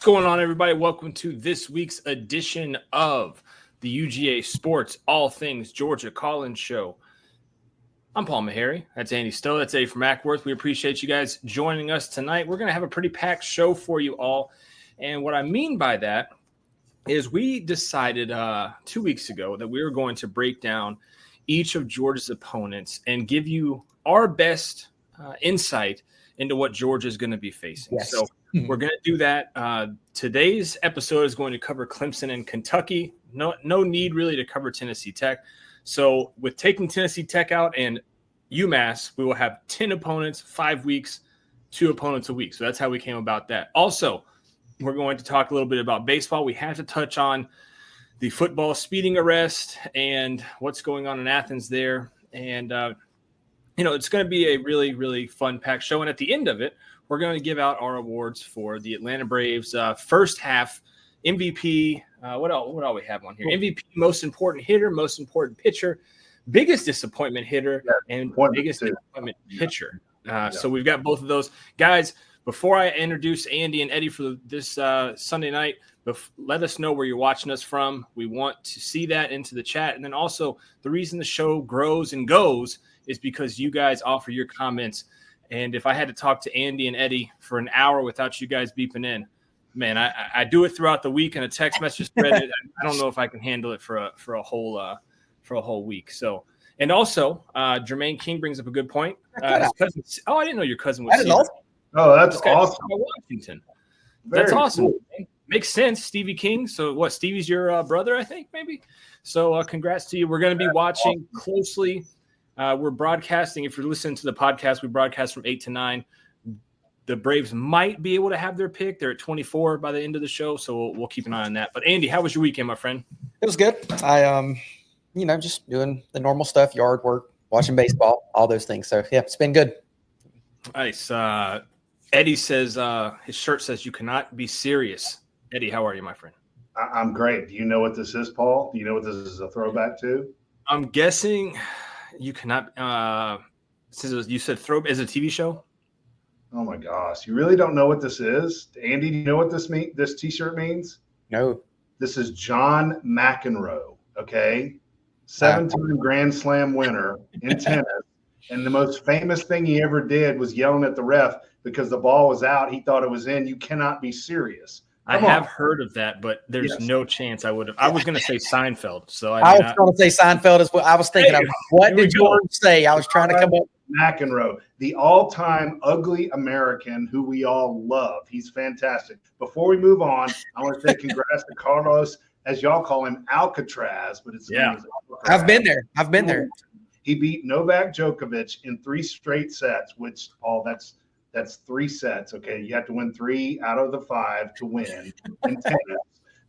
What's going on, everybody? Welcome to this week's edition of the UGA Sports All Things Georgia Call-In Show. I'm Paul Maharry. That's Andy Stowe. That's Eddie from Acworth. We appreciate you guys joining us tonight. We're going to have a pretty packed show for you all. And what I mean by that is we decided 2 weeks ago that we were going to break down each of Georgia's opponents and give you our best insight into what Georgia is going to be facing. Yes. So we're going to do that. Today's episode is going to cover Clemson and Kentucky. No need really to cover Tennessee Tech. So with taking Tennessee Tech out and UMass, we will have 10 opponents, 5 weeks, 2 opponents a week. So that's how we came about that. Also, we're going to talk a little bit about baseball. We have to touch on the football speeding arrest and what's going on in Athens there. And, it's going to be a really, really fun packed show. And at the end of it, we're going to give out our awards for the Atlanta Braves first half MVP. What all we have on here? MVP, most important hitter, most important pitcher, biggest disappointment hitter, and biggest disappointment pitcher. So we've got both of those. Guys, before I introduce Andy and Eddie for this Sunday night, let us know where you're watching us from. We want to see that into the chat. And then also the reason the show grows and goes is because you guys offer your comments. And if I had to talk to Andy and Eddie for an hour without you guys beeping in, man, I do it throughout the week in a text message thread. I don't know if I can handle it for a whole week. So, and also, Jermaine King brings up a good point. His cousin, I didn't know your cousin was. Oh, that's awesome. Washington. That's awesome. Cool. Makes sense, Stevie King. So, what? Stevie's your brother, I think, maybe. So, congrats to you. We're going to be watching closely. We're broadcasting. If you're listening to the podcast, we broadcast from 8 to 9. The Braves might be able to have their pick. They're at 24 by the end of the show, so we'll keep an eye on that. But, Andy, how was your weekend, my friend? It was good. I, just doing the normal stuff, yard work, watching baseball, all those things. So, yeah, it's been good. Nice. Eddie says his shirt says you cannot be serious. Eddie, how are you, my friend? I'm great. Do you know what this is, Paul? Do you know what this is a throwback to? I'm guessing – you cannot. You said throw is a TV show. Oh my gosh! You really don't know what this is, Andy? Do you know what this T-shirt means? No. This is John McEnroe. Okay, 7-time Grand Slam winner in tennis, and the most famous thing he ever did was yelling at the ref because the ball was out. He thought it was in. You cannot be serious. I have heard of that, but there's no chance I would have. I was going to say Seinfeld. So I was going to say Seinfeld as well. I was thinking of what did George say? I was trying to come up. McEnroe, the all-time ugly American who we all love. He's fantastic. Before we move on, I want to say congrats to Carlos, as y'all call him, Alcatraz, but it's I've been there. He beat Novak Djokovic in 3 straight sets, which that's 3 sets, okay? You have to win 3 out of the 5 to win in tennis.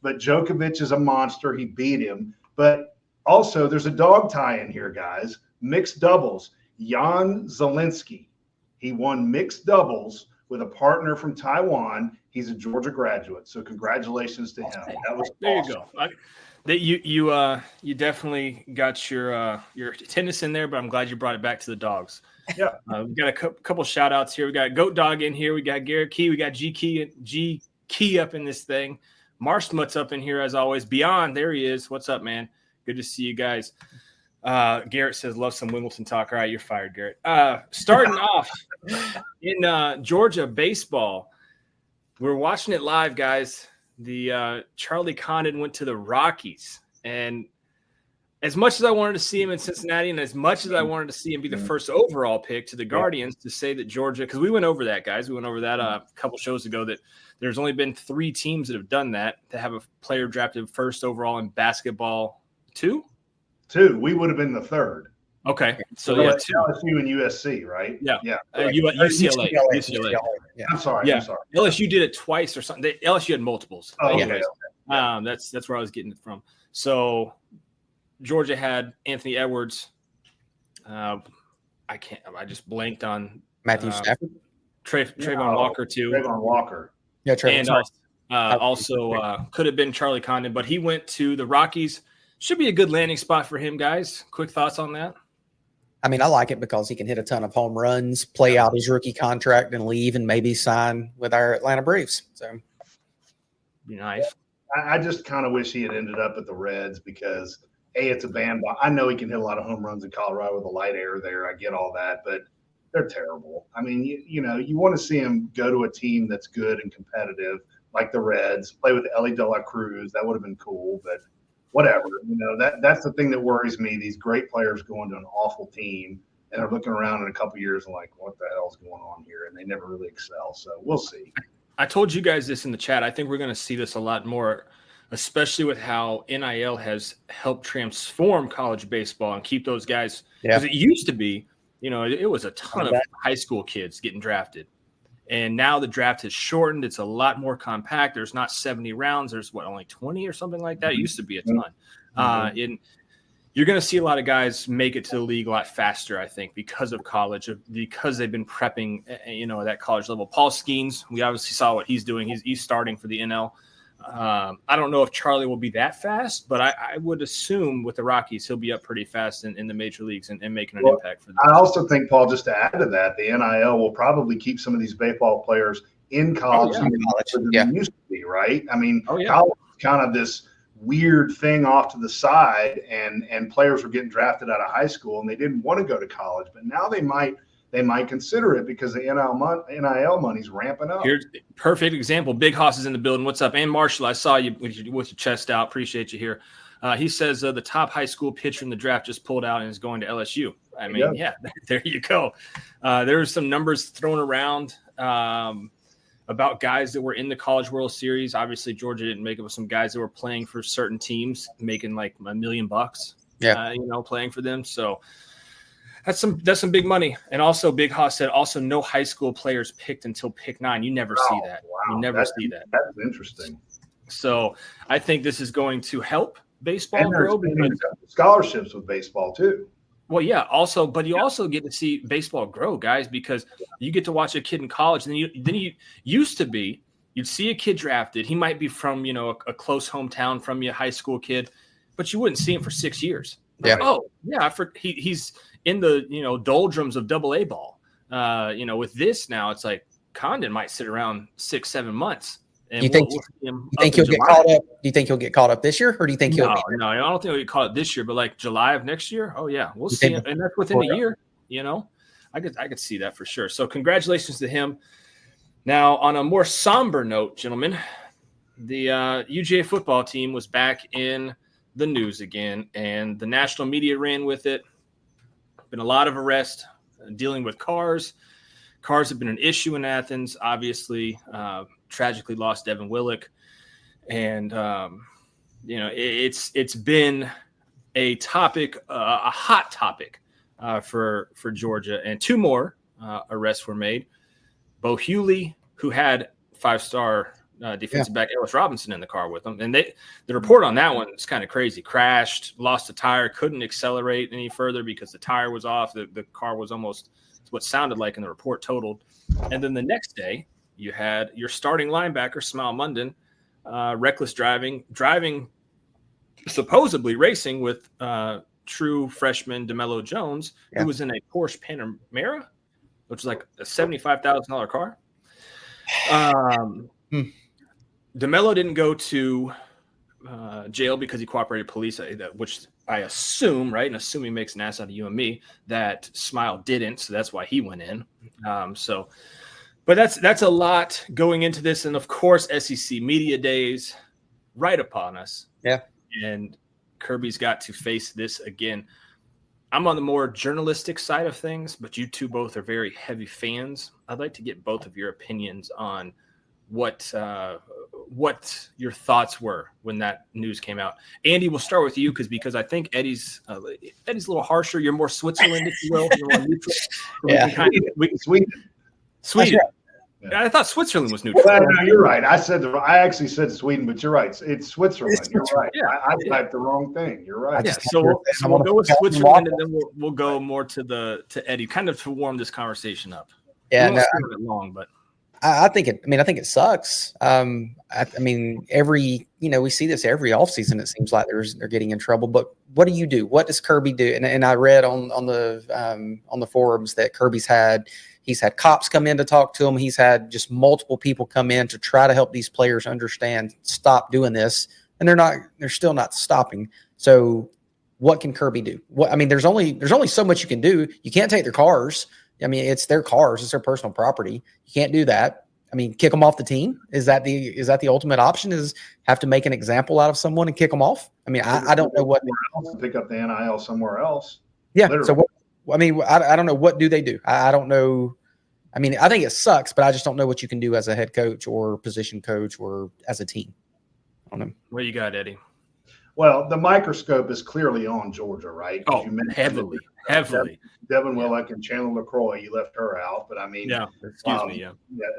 But Djokovic is a monster. He beat him. But also, there's a dog tie in here, guys. Mixed doubles. Jan Zielinski. He won mixed doubles with a partner from Taiwan. He's a Georgia graduate. So congratulations to him. That was there awesome. You go. You definitely got your tennis in there, but I'm glad you brought it back to the dogs. Yeah, we've got a couple shout outs here. We got Goat Dog in here. We got Garrett Key. We got G Key up in this thing. Marshmut's up in here as always. Beyond, there he is. What's up, man? Good to see you guys. Garrett says, love some Wimbledon talk. All right, you're fired, Garrett. Starting off in Georgia baseball, we're watching it live, guys. The Charlie Condon went to the Rockies, and as much as I wanted to see him in Cincinnati, and as much as I wanted to see him be the first overall pick to the Guardians, to say that Georgia, because we went over that, guys. We went over that a couple shows ago, that there's only been 3 teams that have done that, to have a player drafted first overall in basketball. 2? We would have been the 3rd. Okay. So, yeah, LSU and USC, right? Yeah. UCLA. Yeah. I'm sorry. LSU did it twice or something. LSU had multiples. Oh, okay. That's where I was getting it from. So Georgia had Anthony Edwards. I just blanked on Matthew Stafford. Trayvon Walker too. Trayvon Walker. Yeah, Trayvon. And also could have been Charlie Condon, but he went to the Rockies. Should be a good landing spot for him, guys. Quick thoughts on that? I mean, I like it because he can hit a ton of home runs, play out his rookie contract, and leave, and maybe sign with our Atlanta Braves. So, Be nice. I just kind of wish he had ended up at the Reds because it's a bandwagon. I know he can hit a lot of home runs in Colorado with a light air there. I get all that, but they're terrible. I mean, you want to see him go to a team that's good and competitive, like the Reds, play with Ellie De La Cruz. That would have been cool, but whatever. That's the thing that worries me. These great players going to an awful team and are looking around in a couple of years and like, what the hell's going on here? And they never really excel. So we'll see. I told you guys this in the chat. I think we're going to see this a lot more, especially with how NIL has helped transform college baseball and keep those guys. Because it used to be, it was a ton of high school kids getting drafted. And now the draft has shortened. It's a lot more compact. There's not 70 rounds. There's only 20 or something like that. It used to be a ton. And you're going to see a lot of guys make it to the league a lot faster, I think, because of college, because they've been prepping, at that college level. Paul Skeens, we obviously saw what he's doing. He's starting for the NL. I don't know if Charlie will be that fast, but I would assume with the Rockies, he'll be up pretty fast in the major leagues and making an impact for them. I also think, Paul, just to add to that, the NIL will probably keep some of these baseball players in college than they used to be, right? I mean, college is kind of this weird thing off to the side, and players were getting drafted out of high school and they didn't want to go to college, but now they might consider it because the NIL money's ramping up. Here's a perfect example. Big Hoss is in the building. What's up? And Marshall, I saw you with your chest out. Appreciate you here. He says the top high school pitcher in the draft just pulled out and is going to LSU. I mean, there you go. There's some numbers thrown around about guys that were in the College World Series. Obviously, Georgia didn't make it with some guys that were playing for certain teams, making like $1 million bucks. Playing for them. So that's some big money. And also, Big Hoss said also no high school players picked until pick 9. You never see that. Wow. You never see that. That's interesting. So I think this is going to help baseball grow. Scholarships with baseball too. Well, yeah. Also, but you also get to see baseball grow, guys, because you get to watch a kid in college. And then you used to be, you'd see a kid drafted. He might be from a close hometown from you, high school kid, but you wouldn't see him for 6 years. Yeah. He's in the doldrums of AA ball. With this now, it's like Condon might sit around 6-7 months. And you think he'll get caught up? Do you think he'll get caught up this year, or do you think he'll? No, I don't think he'll get caught up this year, but like July of next year. Oh yeah, we'll see, and that's within a year. I could see that for sure. So congratulations to him. Now, on a more somber note, gentlemen, the UGA football team was back in the news again, and the national media ran with it. Been a lot of arrests dealing with cars. Cars have been an issue in Athens, obviously. Tragically lost Devin Willock, and it's been a topic, a hot topic for Georgia. And 2 more arrests were made. Bo Hewley, who had 5-star defensive back Ellis Robinson in the car with him, and the report on that one is kind of crazy. Crashed, lost a tire, couldn't accelerate any further because the tire was off. The car was almost what sounded like in the report totaled. And then the next day, you had your starting linebacker, Smile Munden, reckless driving, supposedly racing with true freshman DeMello Jones, who was in a Porsche Panamera, which is like a $75,000 car. DeMello didn't go to jail because he cooperated with police, which I assume, right? And assuming makes an ass out of you and me, that Smile didn't. So that's why he went in. But that's a lot going into this. And of course, SEC media days right upon us. Yeah. And Kirby's got to face this again. I'm on the more journalistic side of things, but you two both are very heavy fans. I'd like to get both of your opinions on what your thoughts were when that news came out. Andy, we'll start with you because I think Eddie's a little harsher. You're more Switzerland, if you will. You're more neutral. Sweden. Yeah. I thought Switzerland was neutral. Well, no, you're right. I actually said Sweden, but you're right. It's Switzerland. You're right. Yeah. I typed the wrong thing. You're right. Yeah. So we'll go with Switzerland, and then we'll go more to Eddie, kind of to warm this conversation up. Yeah. No, long, but I think it sucks. I mean, we see this every offseason. It seems like they're getting in trouble. But what do you do? What does Kirby do? And I read on the forums that Kirby's had He's had cops come in to talk to him. He's had just multiple people come in to try to help these players understand, stop doing this. And they're still not stopping. So what can Kirby do? There's only so much you can do. You can't take their cars. I mean, it's their cars. It's their personal property. You can't do that. I mean, kick them off the team. Is that the ultimate option? Is have to make an example out of someone and kick them off? I mean, I don't know what. Pick up the NIL somewhere else. Yeah. Literally. So I don't know, what do they do? I don't know. I mean, I think it sucks, but I just don't know what you can do as a head coach or position coach or as a team. I don't know. What you got, Eddie? Well, the microscope is clearly on Georgia, right? Oh, heavily. Devin Willock and Chandler LaCroix, you left her out, but I mean, excuse me, yeah,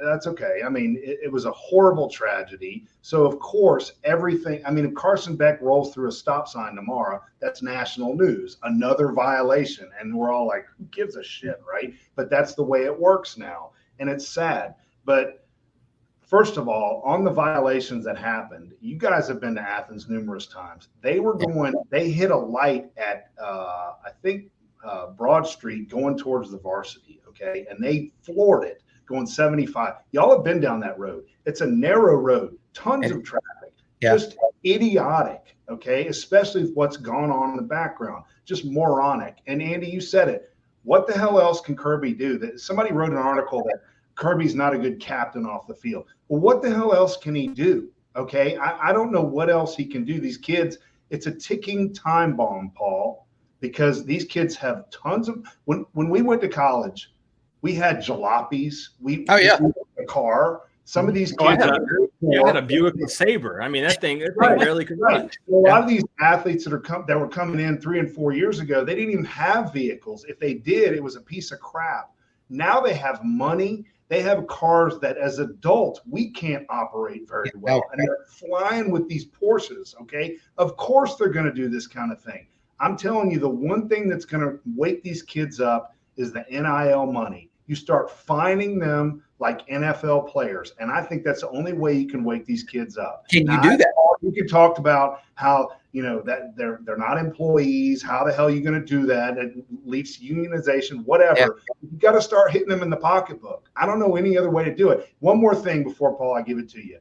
that's okay. I mean, it was a horrible tragedy. So of course, everything. I mean, if Carson Beck rolls through a stop sign tomorrow, that's national news. Another violation, and we're all like, "Who gives a shit?" Right? But that's the way it works now, and it's sad. But first of all, on the violations that happened, you guys have been to Athens numerous times. They hit a light at, I think, Broad Street going towards the varsity, okay? And they floored it going 75. Y'all have been down that road. It's a narrow road, tons of traffic, just idiotic, okay? Especially with what's gone on in the background, just moronic. And Andy, you said it. What the hell else can Kirby do? Somebody wrote an article that Kirby's not a good captain off the field. Well, what the hell else can he do? Okay. I don't know what else he can do. These kids, it's a ticking time bomb, Paul, because these kids have tons of, when we went to college, we had jalopies. We had a car. Some of these kids had a Buick Sabre. I mean, that thing barely could run. A lot of these athletes that were coming in 3 and 4 years ago, they didn't even have vehicles. If they did, it was a piece of crap. Now they have money. They have cars that as adults, we can't operate very well. And they're flying with these Porsches, okay? Of course they're going to do this kind of thing. I'm telling you, the one thing that's going to wake these kids up is the NIL money. You start fining them like NFL players. And I think that's the only way you can wake these kids up. Can you do that? You could talk about how, that they're not employees. How the hell are you going to do that? It leads to unionization, whatever. Yeah. You got to start hitting them in the pocketbook. I don't know any other way to do it. One more thing before, Paul, I give it to you.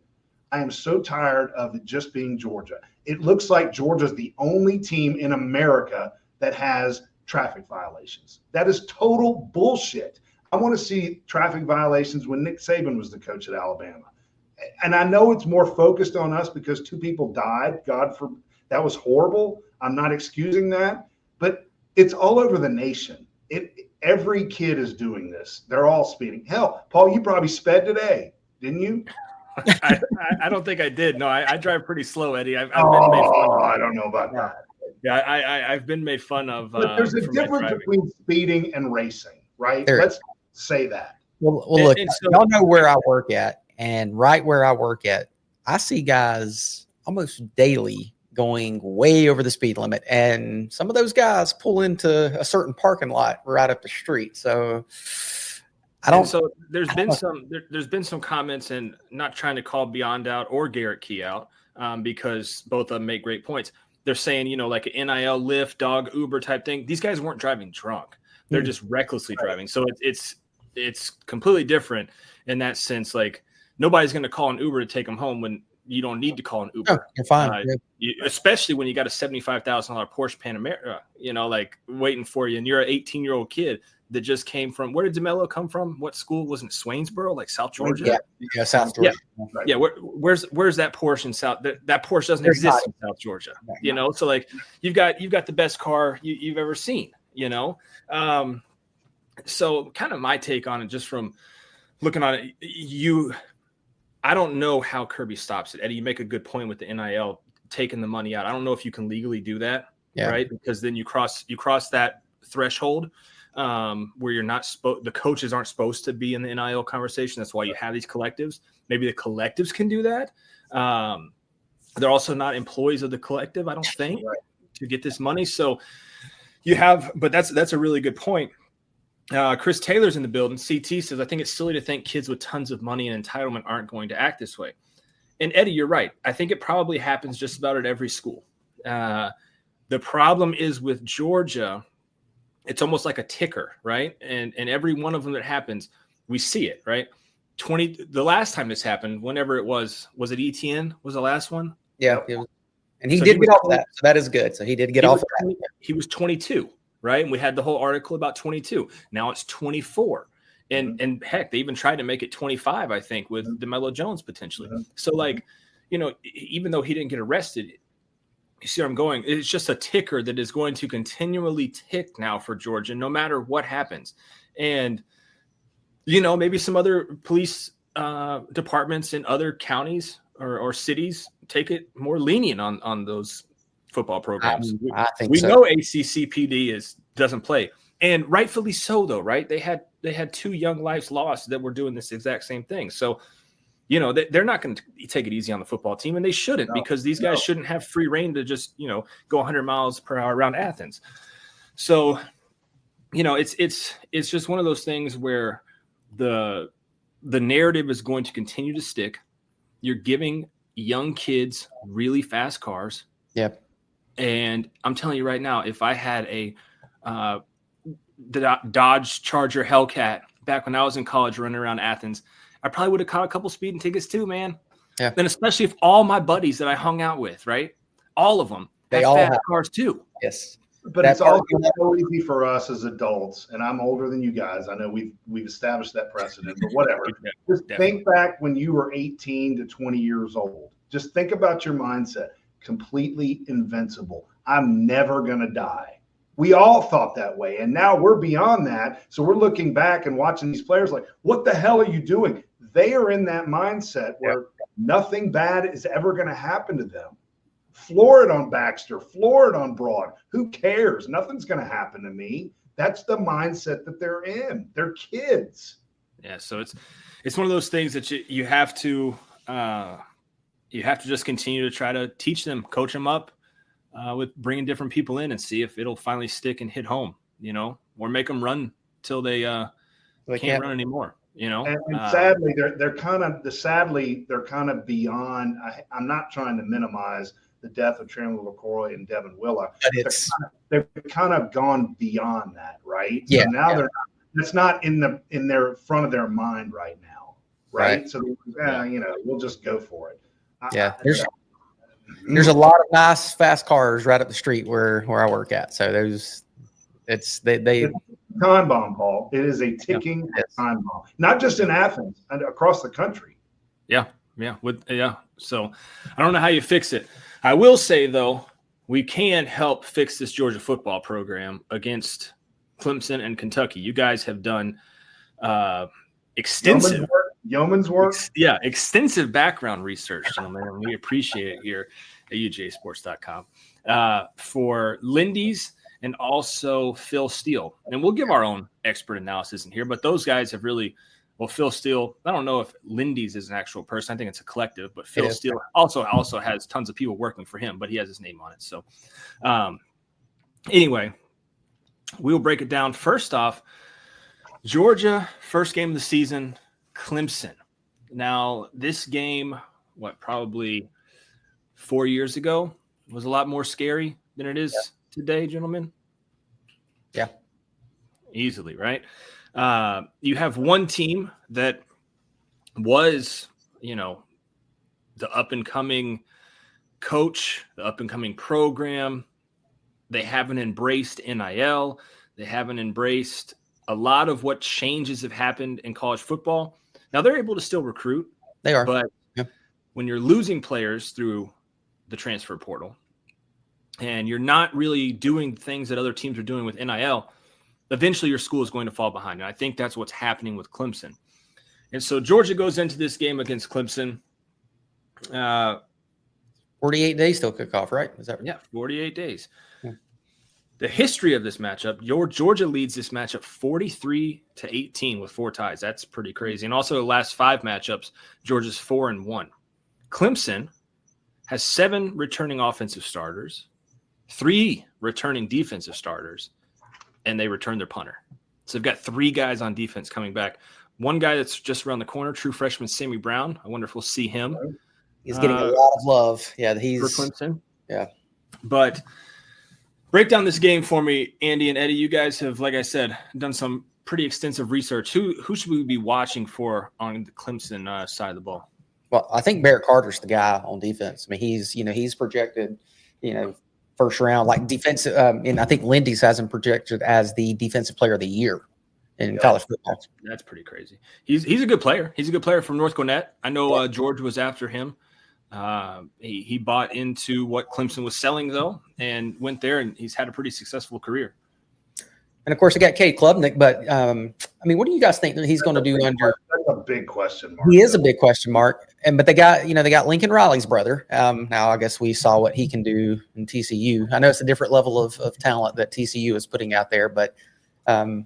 I am so tired of it just being Georgia. It looks like Georgia's the only team in America that has traffic violations. That is total bullshit. I want to see traffic violations when Nick Saban was the coach at Alabama. And I know it's more focused on us because 2 people died. God forbid. That was horrible. I'm not excusing that, but it's all over the nation. Every kid is doing this. They're all speeding. Hell, Paul, you probably sped today, didn't you? I don't think I did. No, I drive pretty slow, Eddie. I've been made fun of. I don't know about that. Yeah, I've been made fun of. But there's a difference between speeding and racing, right? Let's say that. Well, look, y'all know where I work at, and right where I work at, I see guys almost daily going way over the speed limit, and some of those guys pull into a certain parking lot right up the street. So I don't. And so there's been some comments, and not trying to call Beyond out or Garrett Key out, because both of them make great points. They're saying, like an NIL, Lyft, dog, Uber type thing. These guys weren't driving drunk; they're just recklessly driving. So it's completely different in that sense. Like, nobody's going to call an Uber to take them home when you don't need to call an Uber. Oh, you're fine. Especially when you got a $75,000 Porsche Panamera, like waiting for you, and you're an 18-year-old kid that just came from, where did DeMello come from? What school? Wasn't it Swainsboro, like South Georgia? Yeah, South Georgia. Yeah. Where's that Porsche in South? That Porsche doesn't exist in South Georgia. So like you've got the best car you've ever seen. So kind of my take on it, just from looking on it, I don't know how Kirby stops it. Eddie, you make a good point with the NIL taking the money out. I don't know if you can legally do that, right? Because then you cross that threshold where you're not the coaches aren't supposed to be in the NIL conversation. That's why you have these collectives. Maybe the collectives can do that. They're also not employees of the collective, I don't think, to get this money. So but that's a really good point. Chris Taylor's in the building. CT says, I think it's silly to think kids with tons of money and entitlement aren't going to act this way. And Eddie, you're right. I think it probably happens just about at every school. The problem is with Georgia, it's almost like a ticker, right? And every one of them that happens, we see it, right? The last time this happened, whenever it was it ETN was the last one? Yeah. And he did get off that. So that is good. So he did get off of that. He was 22, right? And we had the whole article about 22. Now it's 24. And heck, they even tried to make it 25, I think, with DeMelo Jones potentially. So, like, you know, even though he didn't get arrested, you see where I'm going? It's just a ticker that is going to continually tick now for Georgia, no matter what happens. And, you know, maybe some other police departments in other counties or cities take it more lenient on those football programs. I think we so. know ACCPD doesn't play, and rightfully so, though, right? They had 2 young lives lost that were doing this exact same thing. So, you know, they're not going to take it easy on the football team, and they shouldn't, because these guys shouldn't have free reign to just, you know, go 100 miles per hour around Athens. So, you know, it's just one of those things where the narrative is going to continue to stick. You're giving young kids really fast cars. Yep. And I'm telling you right now, if I had a Dodge Charger Hellcat back when I was in college running around Athens, I probably would have caught a couple speeding tickets too, man. Yeah. And especially if all my buddies that I hung out with, right, all of them, they have all fast have cars too. Yes. But it's also so easy for us as adults, and I'm older than you guys. I know we've established that precedent, but whatever. Just think back when you were 18 to 20 years old. Just think about your mindset. Completely invincible. I'm never going to die. We all thought that way, and now we're beyond that. So we're looking back and watching these players like, what the hell are you doing? They are in that mindset where nothing bad is ever going to happen to them. Floor it on Baxter, floor it on Broad. Who cares? Nothing's going to happen to me. That's the mindset that they're in. They're kids. Yeah, so it's one of those things that you have to just continue to try to teach them, coach them up with bringing different people in, and see if it'll finally stick and hit home, you know, or make them run till they can't run anymore. You know, and sadly, they're kind of beyond. I'm not trying to minimize the death of Chandler LaCroix and Devin Willa. They're kind of gone beyond that, right? Yeah. So now it's not in their front of their mind right now, right? So you know, we'll just go for it. There's a lot of nice fast cars right up the street where I work at. So it's time bomb, Paul. It is a ticking time bomb, not just in Athens and across the country. Yeah. So I don't know how you fix it. I will say, though, we can help fix this Georgia football program against Clemson and Kentucky. You guys have done extensive yeoman's work. Extensive background research, gentlemen, and we appreciate it here at UJSports.com for Lindy's and also Phil Steele. And we'll give our own expert analysis in here, but those guys have really – well, Phil Steele, I don't know if Lindy's is an actual person. I think it's a collective, but Phil Steele also has tons of people working for him, but he has his name on it. So anyway, we will break it down. First off, Georgia, first game of the season, Clemson. Now, this game, probably 4 years ago, was a lot more scary than it is today, gentlemen? Yeah. Easily, right? You have one team that was, you know, the up-and-coming coach, the up-and-coming program. They haven't embraced NIL. They haven't embraced a lot of what changes have happened in college football. Now, they're able to still recruit. They are. But when you're losing players through the transfer portal and you're not really doing things that other teams are doing with NIL, eventually your school is going to fall behind. And I think that's what's happening with Clemson. And so Georgia goes into this game against Clemson. 48 days till kickoff, right? Is that right? Yeah, 48 days. Yeah. The history of this matchup, Georgia leads this matchup 43-18 with 4 ties. That's pretty crazy. And also the last 5 matchups, Georgia's 4-1. Clemson has 7 returning offensive starters, 3 returning defensive starters, and they return their punter. So they've got 3 guys on defense coming back. One guy that's just around the corner, true freshman Sammy Brown. I wonder if we'll see him. He's getting a lot of love. Yeah, for Clemson. Yeah. But Break down this game for me, Andy and Eddie. You guys have, like I said, done some pretty extensive research. Who should we be watching for on the Clemson side of the ball? Well, I think Barrett Carter's the guy on defense. I mean, he's projected, first round, like defensive. And I think Lindy's has him projected as the defensive player of the year in college football. That's pretty crazy. He's a good player. He's a good player from North Gwinnett. I know George was after him. He bought into what Clemson was selling, though, and went there, and he's had a pretty successful career. And, of course, I got Cade Klubnik, but, what do you guys think that he's going to do under – That's a big question mark. He is a big question mark. But they got Lincoln Riley's brother. Now, I guess we saw what he can do in TCU. I know it's a different level of talent that TCU is putting out there, but do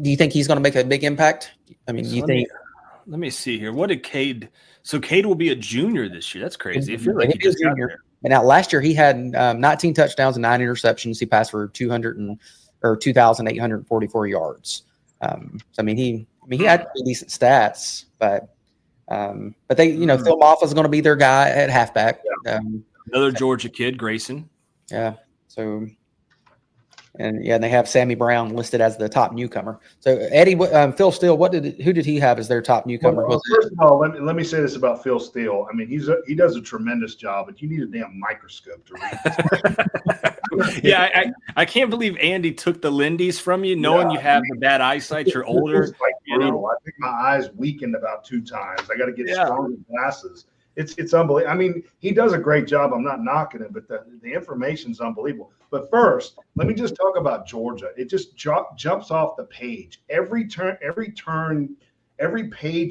you think he's going to make a big impact? I mean, do you think – Let me see here. What did Cade – so Cade will be a junior this year. That's crazy. I feel like he just got there. And now last year he had 19 touchdowns and 9 interceptions. He passed for 2,844 yards. He had decent stats, but they, Phil Moffa's going to be their guy at halfback. Yeah. Another Georgia kid, Grayson. Yeah. So, and they have Sammy Brown listed as the top newcomer. So Eddie, Phil Steele, who did he have as their top newcomer? Well, first of all, let me say this about Phil Steele. I mean, he does a tremendous job, but you need a damn microscope to read this. Yeah, I can't believe Andy took the Lindy's from you, knowing you have the bad eyesight. You're older. Brutal. I think my eyes weakened about 2 times. I got to get stronger glasses. It's unbelievable. I mean, he does a great job. I'm not knocking him, but the information's unbelievable. But first, let me just talk about Georgia. It just jumps off the page. Every page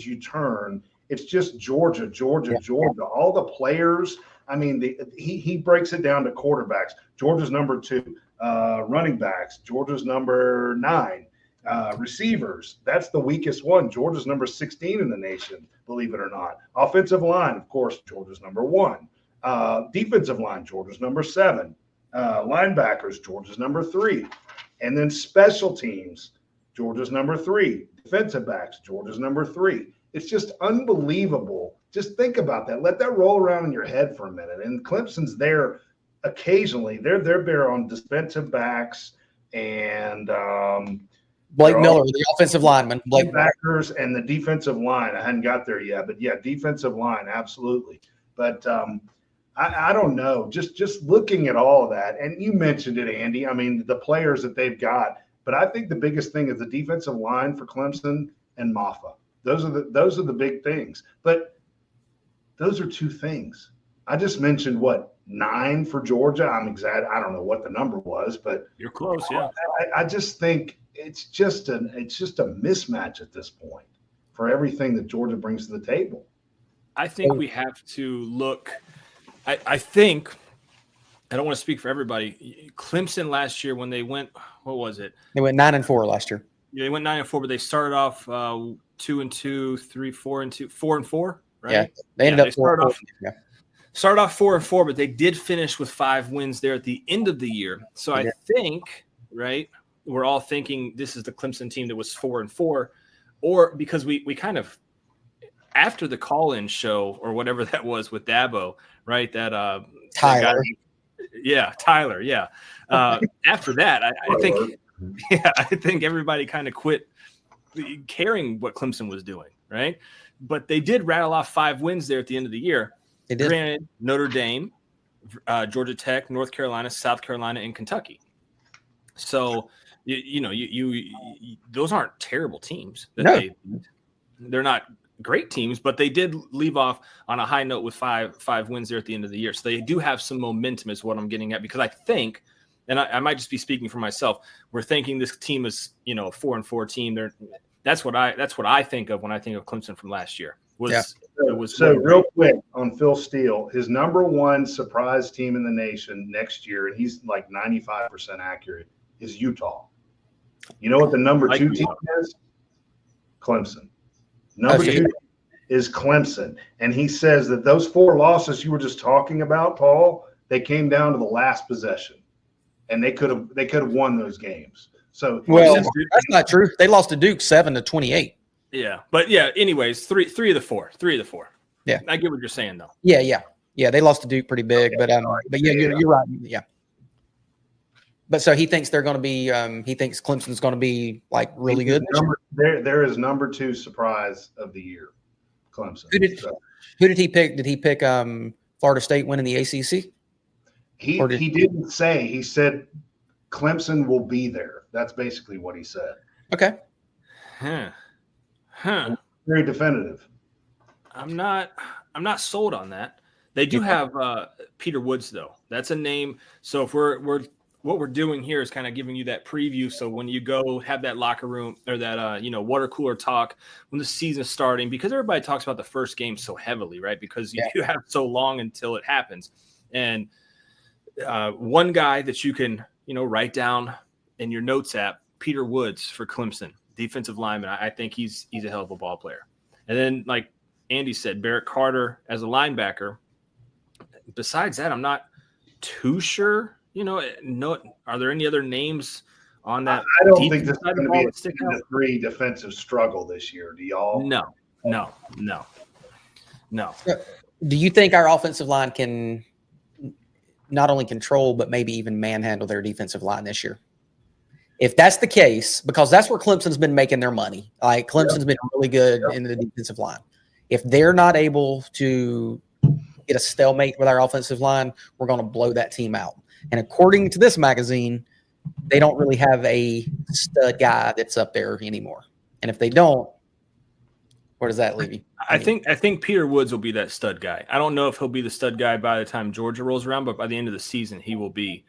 you turn, it's just Georgia. All the players. I mean, he breaks it down to quarterbacks. Georgia's number 2, running backs. Georgia's number 9. Receivers, that's the weakest one. Georgia's number 16 in the nation, believe it or not. Offensive line, of course, Georgia's number 1. Defensive line, Georgia's number 7. Linebackers, Georgia's number 3. And then special teams, Georgia's number 3. Defensive backs, Georgia's number 3. It's just unbelievable. Just think about that. Let that roll around in your head for a minute. And Clemson's there occasionally. They're there on defensive backs and Blake Miller, the offensive lineman. Blake backers and the defensive line. I hadn't got there yet, but yeah, defensive line, absolutely. But I don't know. Just looking at all of that, and you mentioned it, Andy. I mean, the players that they've got. But I think the biggest thing is the defensive line for Clemson and Moffa. Those are the big things. But those are 2 things. I just mentioned 9 for Georgia. I'm exact. I don't know what the number was, but you're close. Yeah. I just think it's just a mismatch at this point for everything that Georgia brings to the table. I think we have to look. I think I don't want to speak for everybody. Clemson last year when they went, what was it? They went 9-4 last year. Yeah, they went 9-4, but they started off 2-2, 3, 4-2, 4-4. Right? Yeah, they ended up 4-4. Started off 4-4, but they did finish with 5 wins there at the end of the year. So I think, right, we're all thinking this is the Clemson team that was 4-4, or because we kind of after the call-in show or whatever that was with Dabo, right? That Tyler, Tyler, yeah. After that, I think everybody kind of quit caring what Clemson was doing, right? But they did rattle off 5 wins there at the end of the year. They did. Granted, Notre Dame, Georgia Tech, North Carolina, South Carolina, and Kentucky. So you those aren't terrible teams. They're not great teams, but they did leave off on a high note with five wins there at the end of the year. So they do have some momentum, is what I'm getting at. Because I think, and I might just be speaking for myself, we're thinking this team is a 4-4 team. That's what I think of when I think of Clemson from last year. So real quick on Phil Steele, his number 1 surprise team in the nation next year, and he's like 95% accurate, is Utah. You know what the number 2 team is? Clemson. Number 2 is Clemson. And he says that those 4 losses you were just talking about, Paul, they came down to the last possession. And they could have won those games. So that's not true. They lost to Duke 7-28. Yeah. But yeah, anyways, three of the four. Yeah. I get what you're saying though. Yeah. They lost to Duke pretty big, but yeah, you're right. Yeah. But so he thinks they're going to be. He thinks Clemson's going to be like really good. There is number 2 surprise of the year, Clemson. Who did he pick? Did he pick Florida State winning the ACC? He didn't say. He said Clemson will be there. That's basically what he said. Okay. Very definitive. I'm not sold on that. They do have Peter Woods though. That's a name. So if we're what we're doing here is kind of giving you that preview. So when you go have that locker room or that water cooler talk when the season's starting, because everybody talks about the first game so heavily, right? Because you have so long until it happens. And one guy that you can write down in your notes app, Peter Woods for Clemson, defensive lineman. I think he's a hell of a ball player. And then, like Andy said, Barrett Carter as a linebacker. Besides that, I'm not too sure. Are there any other names on that? I don't think this is going to be a 3 defensive struggle this year. Do y'all? No. Do you think our offensive line can not only control, but maybe even manhandle their defensive line this year? If that's the case, because that's where Clemson's been making their money. Like Clemson's been really good in the defensive line. If they're not able to get a stalemate with our offensive line, we're going to blow that team out. And according to this magazine, they don't really have a stud guy that's up there anymore. And if they don't, where does that leave you? I think Peter Woods will be that stud guy. I don't know if he'll be the stud guy by the time Georgia rolls around, but by the end of the season, he will be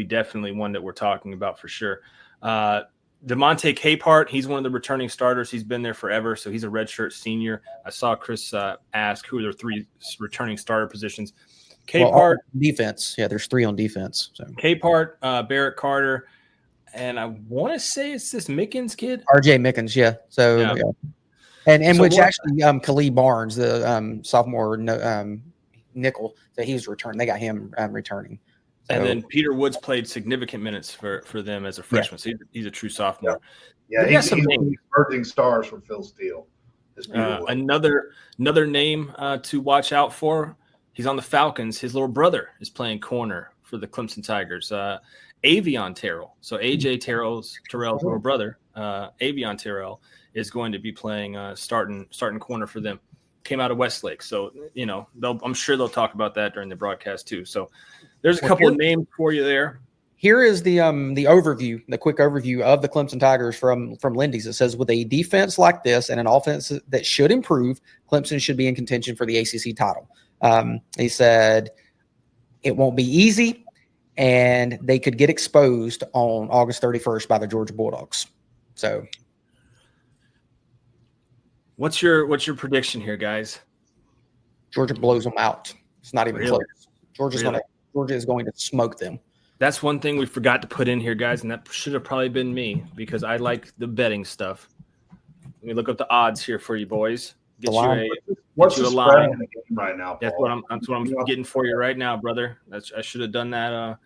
definitely one that we're talking about for sure. DeMonte Capehart, he's one of the returning starters. He's been there forever, so he's a redshirt senior. I saw Chris ask who are their 3 returning starter positions. Capehart, defense. Yeah, there's 3 on defense. So Capehart, Barrett Carter, and I want to say it's this Mickens kid. RJ Mickens, yeah. So yeah. And so which actually Khalid Barnes, the sophomore nickel, that he's returned. They got him returning. So, and then Peter Woods played significant minutes for them as a freshman. So he's a true sophomore. Yeah, he's emerging stars for Phil Steele. Another name to watch out for. He's on the Falcons. His little brother is playing corner for the Clemson Tigers. Avion Terrell. So AJ Terrell's little brother, Avion Terrell, is going to be playing starting corner for them. Came out of Westlake. So, I'm sure they'll talk about that during the broadcast too. So there's a couple of names for you there. Here is the overview, the quick overview of the Clemson Tigers from Lindy's. It says, with a defense like this and an offense that should improve, Clemson should be in contention for the ACC title. He said it won't be easy, and they could get exposed on August 31st by the Georgia Bulldogs. So, what's your prediction here, guys? Georgia blows them out. It's not even close. Georgia is going to smoke them. That's one thing we forgot to put in here, guys, and that should have probably been me because I like the betting stuff. Let me look up the odds here for you, boys. What's the spread in the game right now, Paul? That's what I'm getting for you right now, brother. I should have done that.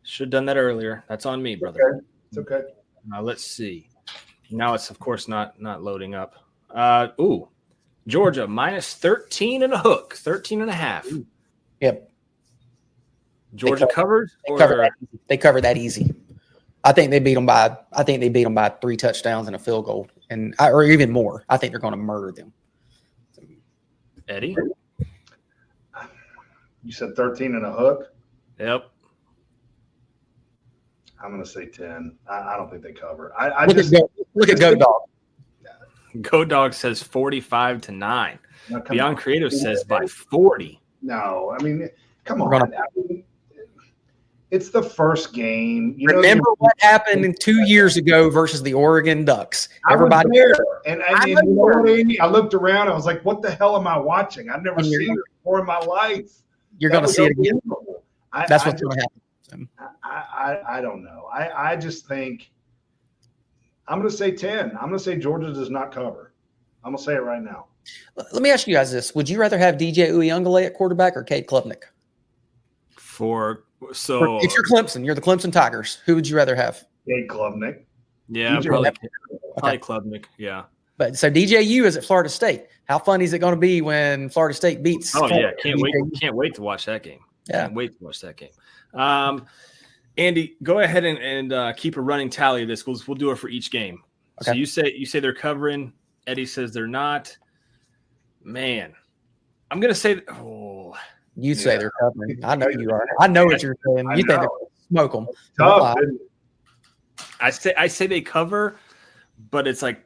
Should have done that earlier. That's on me, brother. Okay. It's okay. Now let's see. Now it's of course not loading up. Georgia minus 13 and a hook, 13 and a half. Yep. Georgia covers. They covered that easy. I think they beat them by 3 touchdowns and a field goal, or even more. I think they're going to murder them. Eddie, you said 13 and a hook. Yep. I'm going to say 10. I don't think they cover. Look at Go Dog. Go Dog says 45-9. Beyond Creative says by 40. No, I mean, come on. It's the first game. Remember what happened 2 years ago versus the Oregon Ducks? Everybody there. And you know what, Amy? I looked around. I was like, what the hell am I watching? I've never seen it before in my life. You're going to see it again. That's what's going to happen. I don't know. I just think I'm going to say 10. I'm going to say Georgia does not cover. I'm going to say it right now. Let me ask you guys this. Would you rather have DJ Uyunglele at quarterback or Cade Klubnik? If you're Clemson, you're the Clemson Tigers. Who would you rather have? Cade Klubnik. Yeah, probably Klubnik. Yeah. But so DJU is at Florida State. How fun is it going to be when Florida State beats? Oh yeah, can't wait to watch that game. Yeah, can't wait to watch that game. Andy, go ahead and keep a running tally of this. We'll do it for each game. Okay. So you say they're covering. Eddie says they're not. Man, I'm gonna say. You say they're covering. I know you are. I know what you're saying. You think they're smoke them. Tough, I say they cover, but it's like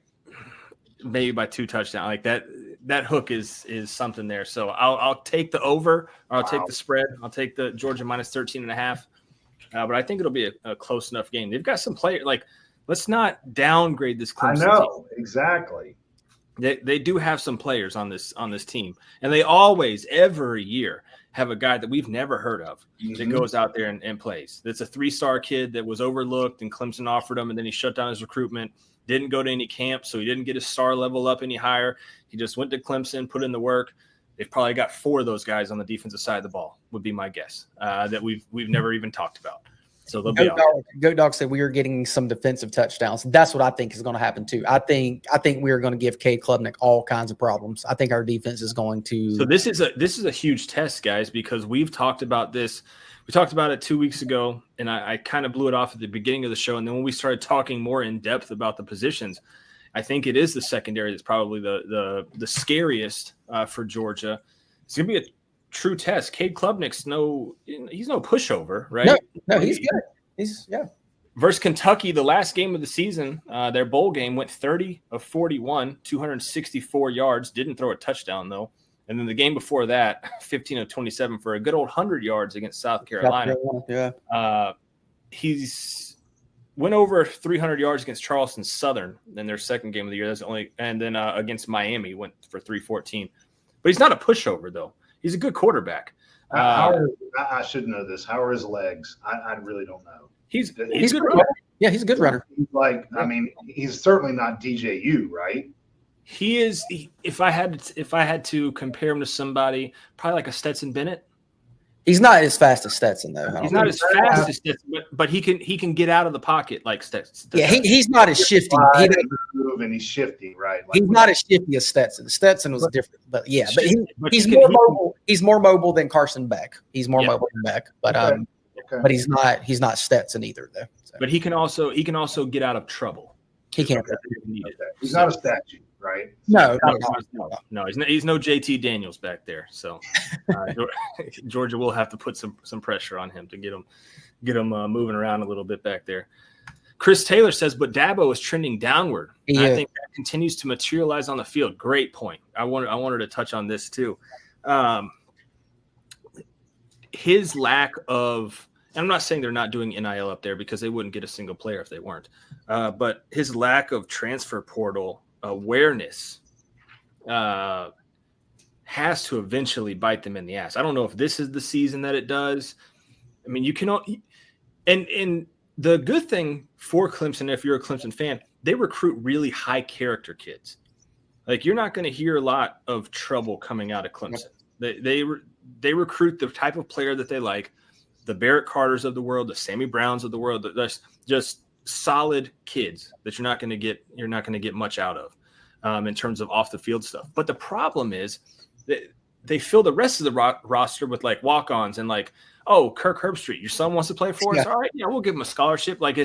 maybe by 2 touchdowns. Like that hook is something there. So I'll take the over, or I'll take the spread. I'll take the Georgia minus 13.5. But I think it'll be a close enough game. They've got some players. Like, let's not downgrade this Clemson team. Exactly. They do have some players on this team, and they always every year have a guy that we've never heard of that goes out there and plays. That's a 3-star kid that was overlooked, and Clemson offered him, and then he shut down his recruitment. Didn't go to any camp, so he didn't get his star level up any higher. He just went to Clemson, put in the work. They've probably got 4 of those guys on the defensive side of the ball, would be my guess, that we've never even talked about. So they'll be out. Goat Dog said we are getting some defensive touchdowns. That's what I think is going to happen too. I think we are going to give Cade Klubnik all kinds of problems. I think our defense is going to. So this is a huge test, guys, because we've talked about this. We talked about it 2 weeks ago, and I kind of blew it off at the beginning of the show. And then when we started talking more in depth about the positions, I think it is the secondary that's probably the scariest for Georgia. It's going to be a true test. Cade Klubnik's he's no pushover, right? No, he's good. Versus Kentucky, the last game of the season, their bowl game went 30 of 41, 264 yards. Didn't throw a touchdown though. And then the game before that, 15 of 27 for a good old 100 yards against South Carolina. He's went over 300 yards against Charleston Southern in their second game of the year. That's only, and then against Miami went for 314. But he's not a pushover though. He's a good quarterback. I should know this. How are his legs? I really don't know. He's a good runner. Yeah, he's a good runner. He's certainly not DJU, right? He is. If I had to compare him to somebody, probably like a Stetson Bennett. He's not as fast as Stetson though. He's not as fast as Stetson, but he can get out of the pocket like Stetson. Yeah, he's not as shifty. He doesn't move and he's shifty, right? He's not as shifty as Stetson. Stetson was different, but he's more mobile. He's more mobile than Carson Beck. He's more mobile than Beck, but but he's not Stetson either though. So. But he can also get out of trouble. He can. He's not a statue, right? No, he's no JT Daniels back there. So Georgia will have to put some pressure on him to get him moving around a little bit back there. Chris Taylor says, but Dabo is trending downward. I think that continues to materialize on the field. Great point. I wanted to touch on this too. His lack of, and I'm not saying they're not doing NIL up there because they wouldn't get a single player if they weren't. But his lack of transfer portal awareness has to eventually bite them in the ass. I don't know if this is the season that it does. I mean, you cannot. And the good thing for Clemson, if you're a Clemson fan, they recruit really high character kids. Like, you're not going to hear a lot of trouble coming out of Clemson. They recruit the type of player that they like. The Barrett Carters of the world, the Sammy Browns of the world, that's just solid kids that you're not going to get much out of in terms of off the field stuff. But the problem is that they fill the rest of the roster with like walk-ons and like, oh, Kirk Herbstreit, your son wants to play for us. All right, we'll give him a scholarship. Like,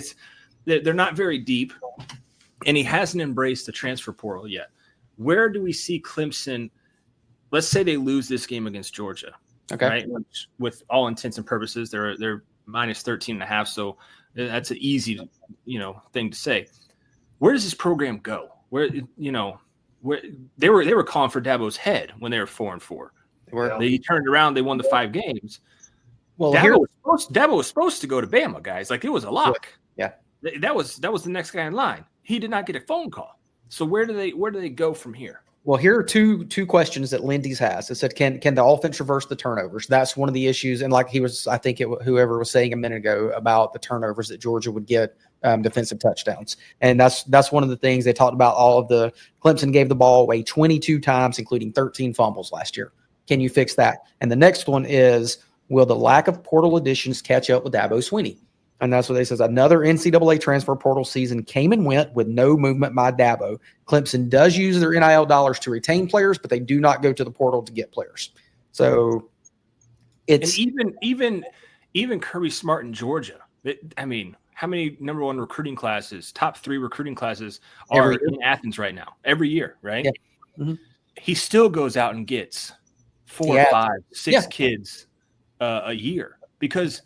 they're not very deep, and he hasn't embraced the transfer portal yet. Where do we see Clemson? Let's say they lose this game against Georgia. Okay. Right? With all intents and purposes, they're minus 13.5. So that's an easy, thing to say. Where does this program go? Where they were calling for Dabo's head when they were 4-4. They turned around. They won the 5 games. Well, Dabo was supposed to go to Bama, guys. Like, it was a lock. Yeah. That was the next guy in line. He did not get a phone call. So where do they go from here? Well, here are two questions that Lindy's has. It said, can the offense reverse the turnovers? That's one of the issues. And like whoever was saying a minute ago about the turnovers that Georgia would get defensive touchdowns. And that's one of the things they talked about. All of the Clemson gave the ball away 22 times, including 13 fumbles last year. Can you fix that? And the next one is, will the lack of portal additions catch up with Dabo Swinney? And that's what they says. Another NCAA transfer portal season came and went with no movement by Dabo. Clemson does use their NIL dollars to retain players, but they do not go to the portal to get players. So it's and even Kirby Smart in Georgia I mean, how many number one recruiting classes, top 3 recruiting classes are in Athens right now? Every year, right? Yeah. Mm-hmm. He still goes out and gets 4, 5, 6 kids a year because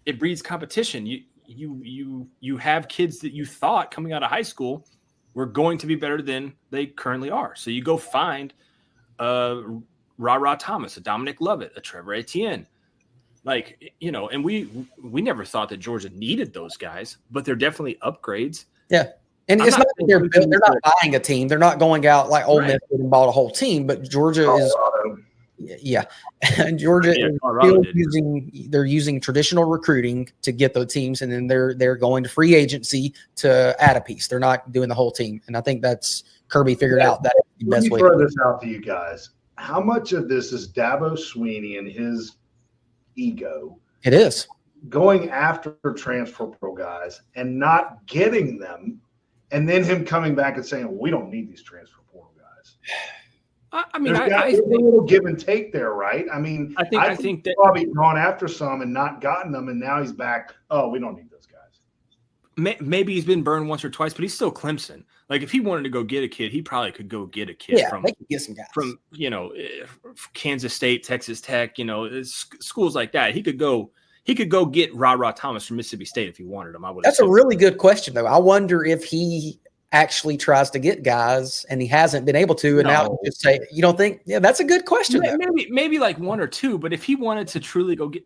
it breeds competition. You have kids that you thought coming out of high school were going to be better than they currently are. So you go find Ra Thomas, a Dominic Lovett, a Trevor Etienne. Like, and we never thought that Georgia needed those guys, but they're definitely upgrades. Yeah. And it's not that they're not buying a team. They're not going out like Ole Miss and bought a whole team, but Georgia is and Georgia is still using traditional recruiting to get those teams, and then they're going to free agency to add a piece. They're not doing the whole team. And I think that's Kirby figured out that the best way. Let me throw this out to you guys. How much of this is Dabo Swinney and his ego? It is going after transfer pro guys and not getting them, and then him coming back and saying, well, we don't need these transfer portal guys. I mean, I think a little give and take there, right? I mean, I think that probably gone after some and not gotten them, and now he's back. Oh, we don't need those guys. Maybe he's been burned once or twice, but he's still Clemson. Like, if he wanted to go get a kid, he probably could go get a kid they could get some guys from Kansas State, Texas Tech, schools like that. He could go get Ra Thomas from Mississippi State if he wanted him. That's a really good question, though. I wonder if he actually tries to get guys and he hasn't been able to, and now just say, you don't think? Yeah, that's a good question. Maybe like 1 or 2, but if he wanted to truly go get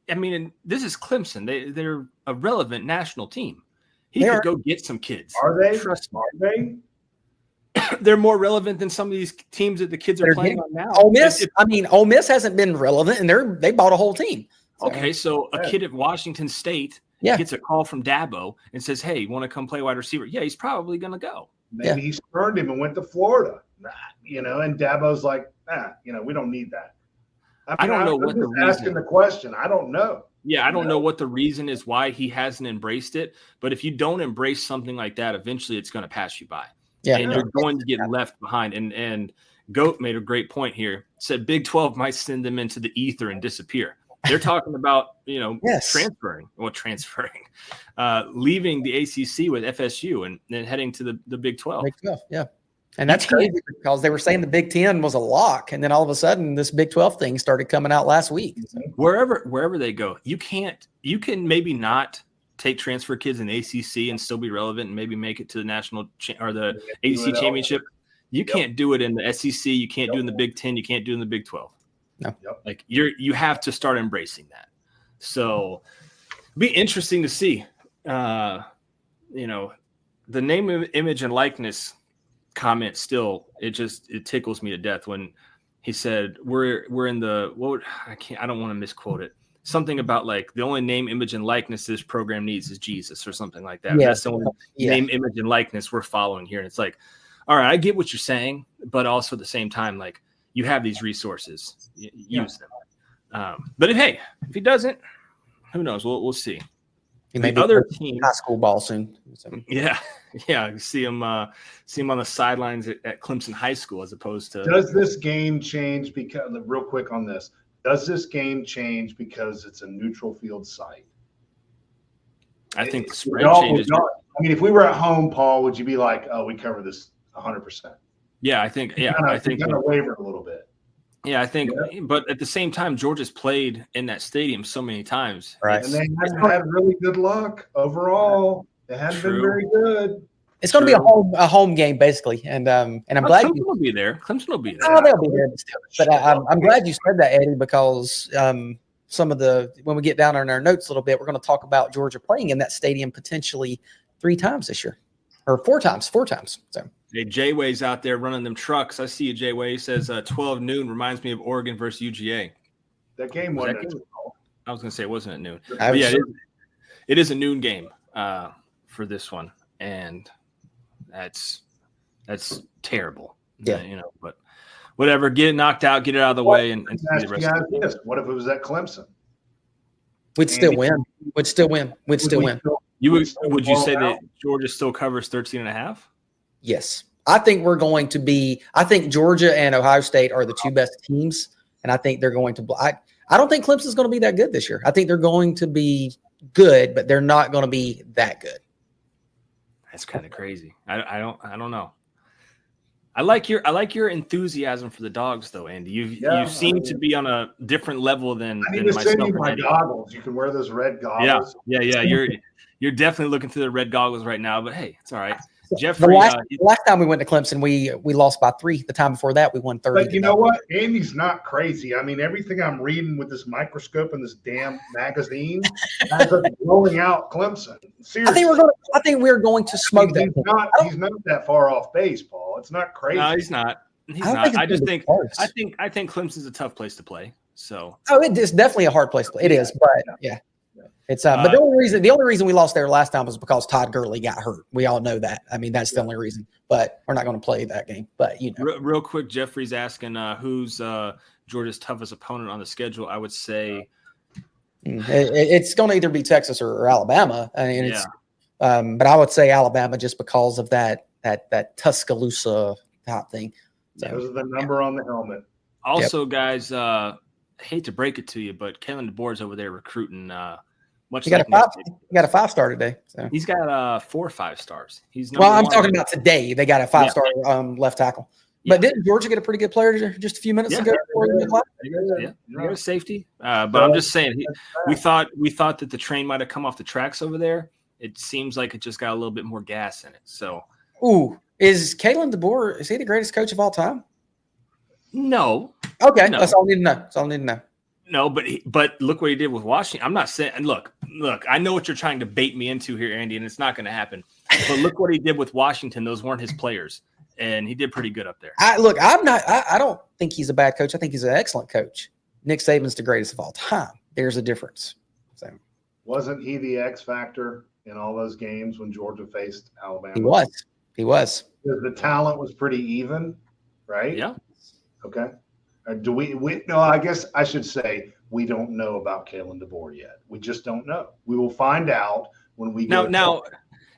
and this is Clemson. They're a relevant national team. He could go get some kids. Are they? Trust me. Are they? They're more relevant than some of these teams that the kids are playing on now. Ole Miss, Ole Miss hasn't been relevant, and they bought a whole team. Okay, so a kid at Washington State gets a call from Dabo and says, hey, you want to come play wide receiver? Yeah, he's probably going to go. Maybe he spurned him and went to Florida. And Dabo's like, we don't need that. I don't know what the reason. Asking the question, I don't know. Yeah, I don't know what the reason is why he hasn't embraced it. But if you don't embrace something like that, eventually it's going to pass you by. Yeah, and you're going to get left behind. And Goat made a great point here. Said Big 12 might send them into the ether and disappear. They're talking about, transferring, leaving the ACC with FSU and then heading to the Big 12. Big 12, yeah. And that's crazy because they were saying the Big 10 was a lock. And then all of a sudden this Big 12 thing started coming out last week. So. Wherever they go, you can maybe not take transfer kids in the ACC and still be relevant and maybe make it to the national or the ACC championship. You can't do it in the SEC. You can't do it in the Big 10. You can't do it in the Big 12. No. Like you have to start embracing that. So it'd be interesting to see, the name, image, and likeness comment still, it tickles me to death when he said we're in the I don't want to misquote it. Something about like the only name, image, and likeness this program needs is Jesus or something like that. Yeah. That's the only name, image, and likeness we're following here. And it's like, all right, I get what you're saying, but also at the same time, like, you have these resources, use them. But if he doesn't, who knows? We'll see. He may be other team high school ball soon. So. Yeah. See him on the sidelines at Clemson High School as opposed to. Does this game change because real quick on this? Does this game change because it's a neutral field site? I think the spread changes. I mean, if we were at home, Paul, would you be like, "Oh, we cover this 100%"? Yeah, I think. Yeah, I think kind of waver a little bit. Yeah, I think. Yeah. But at the same time, Georgia's played in that stadium so many times, right? And they haven't had really good luck overall. They haven't been very good. It's going to be a home game basically, and I'm glad Clemson will be there. Clemson will be there. Oh, they'll be there still. But I'm glad you said that, Eddie, because some of when we get down on our notes a little bit, we're going to talk about Georgia playing in that stadium potentially 3 times this year, or 4 times. So. Hey, Jay-Way's out there running them trucks. I see you, Jay-Way. He says 12 noon reminds me of Oregon versus UGA. That game wasn't at 12. I was going to say it wasn't at noon. Yeah, it is a noon game for this one, and that's terrible. Yeah. But whatever. Get it knocked out, get it out of the way, and see the rest of it. What if it was at Clemson? We'd still win. Would still win. Would you say that Georgia still covers 13.5? Yes. I think I think Georgia and Ohio State are the 2 best teams, and I think they're going to I don't think Clemson's going to be that good this year. I think they're going to be good, but they're not going to be that good. That's kind of crazy. I don't know. I like your enthusiasm for the Dogs, though, Andy. You seem to be on a different level than I need to myself. send you my goggles. You can wear those red goggles. Yeah. You're definitely looking through the red goggles right now, but hey, it's all right. Jeffrey, the last time we went to Clemson, we lost by 3. The time before that, we won 30. But you know what? Andy's not crazy. I mean, everything I'm reading with this microscope and this damn magazine has us blowing out Clemson. Seriously, I think we're going to smoke them. He's not that far off base, Paul. It's not crazy. No, he's not. I think Clemson's a tough place to play. So it is definitely a hard place to play. It is, but yeah. It's but the only reason we lost there last time was because Todd Gurley got hurt. We all know that. I mean, that's the only reason. But we're not going to play that game. But real quick, Jeffrey's asking who's Georgia's toughest opponent on the schedule. I would say it's going to either be Texas or Alabama. I mean, but I would say Alabama just because of that Tuscaloosa type thing. So, those are the number on the helmet. Also, guys, I hate to break it to you, but Kalen DeBoer's over there recruiting. He got a 5-star today. So. He's got 4 or 5 stars. I'm talking about today. They got a 5-star left tackle. But didn't Georgia get a pretty good player just a few minutes ago? They got a safety. But I'm just saying, we thought that the train might have come off the tracks over there. It seems like it just got a little bit more gas in it. So, is Kalen DeBoer? Is he the greatest coach of all time? No. Okay, that's all I need to know. No, but look what he did with Washington. I'm not saying. And look. I know what you're trying to bait me into here, Andy, and it's not going to happen. But look what he did with Washington. Those weren't his players, and he did pretty good up there. I don't think he's a bad coach. I think he's an excellent coach. Nick Saban's the greatest of all time. There's a difference. So, wasn't he the X factor in all those games when Georgia faced Alabama? He was. The talent was pretty even, right? Yeah. Okay. Do we no, I guess I should say we don't know about Kalen DeBoer yet. We just don't know. We will find out when we go.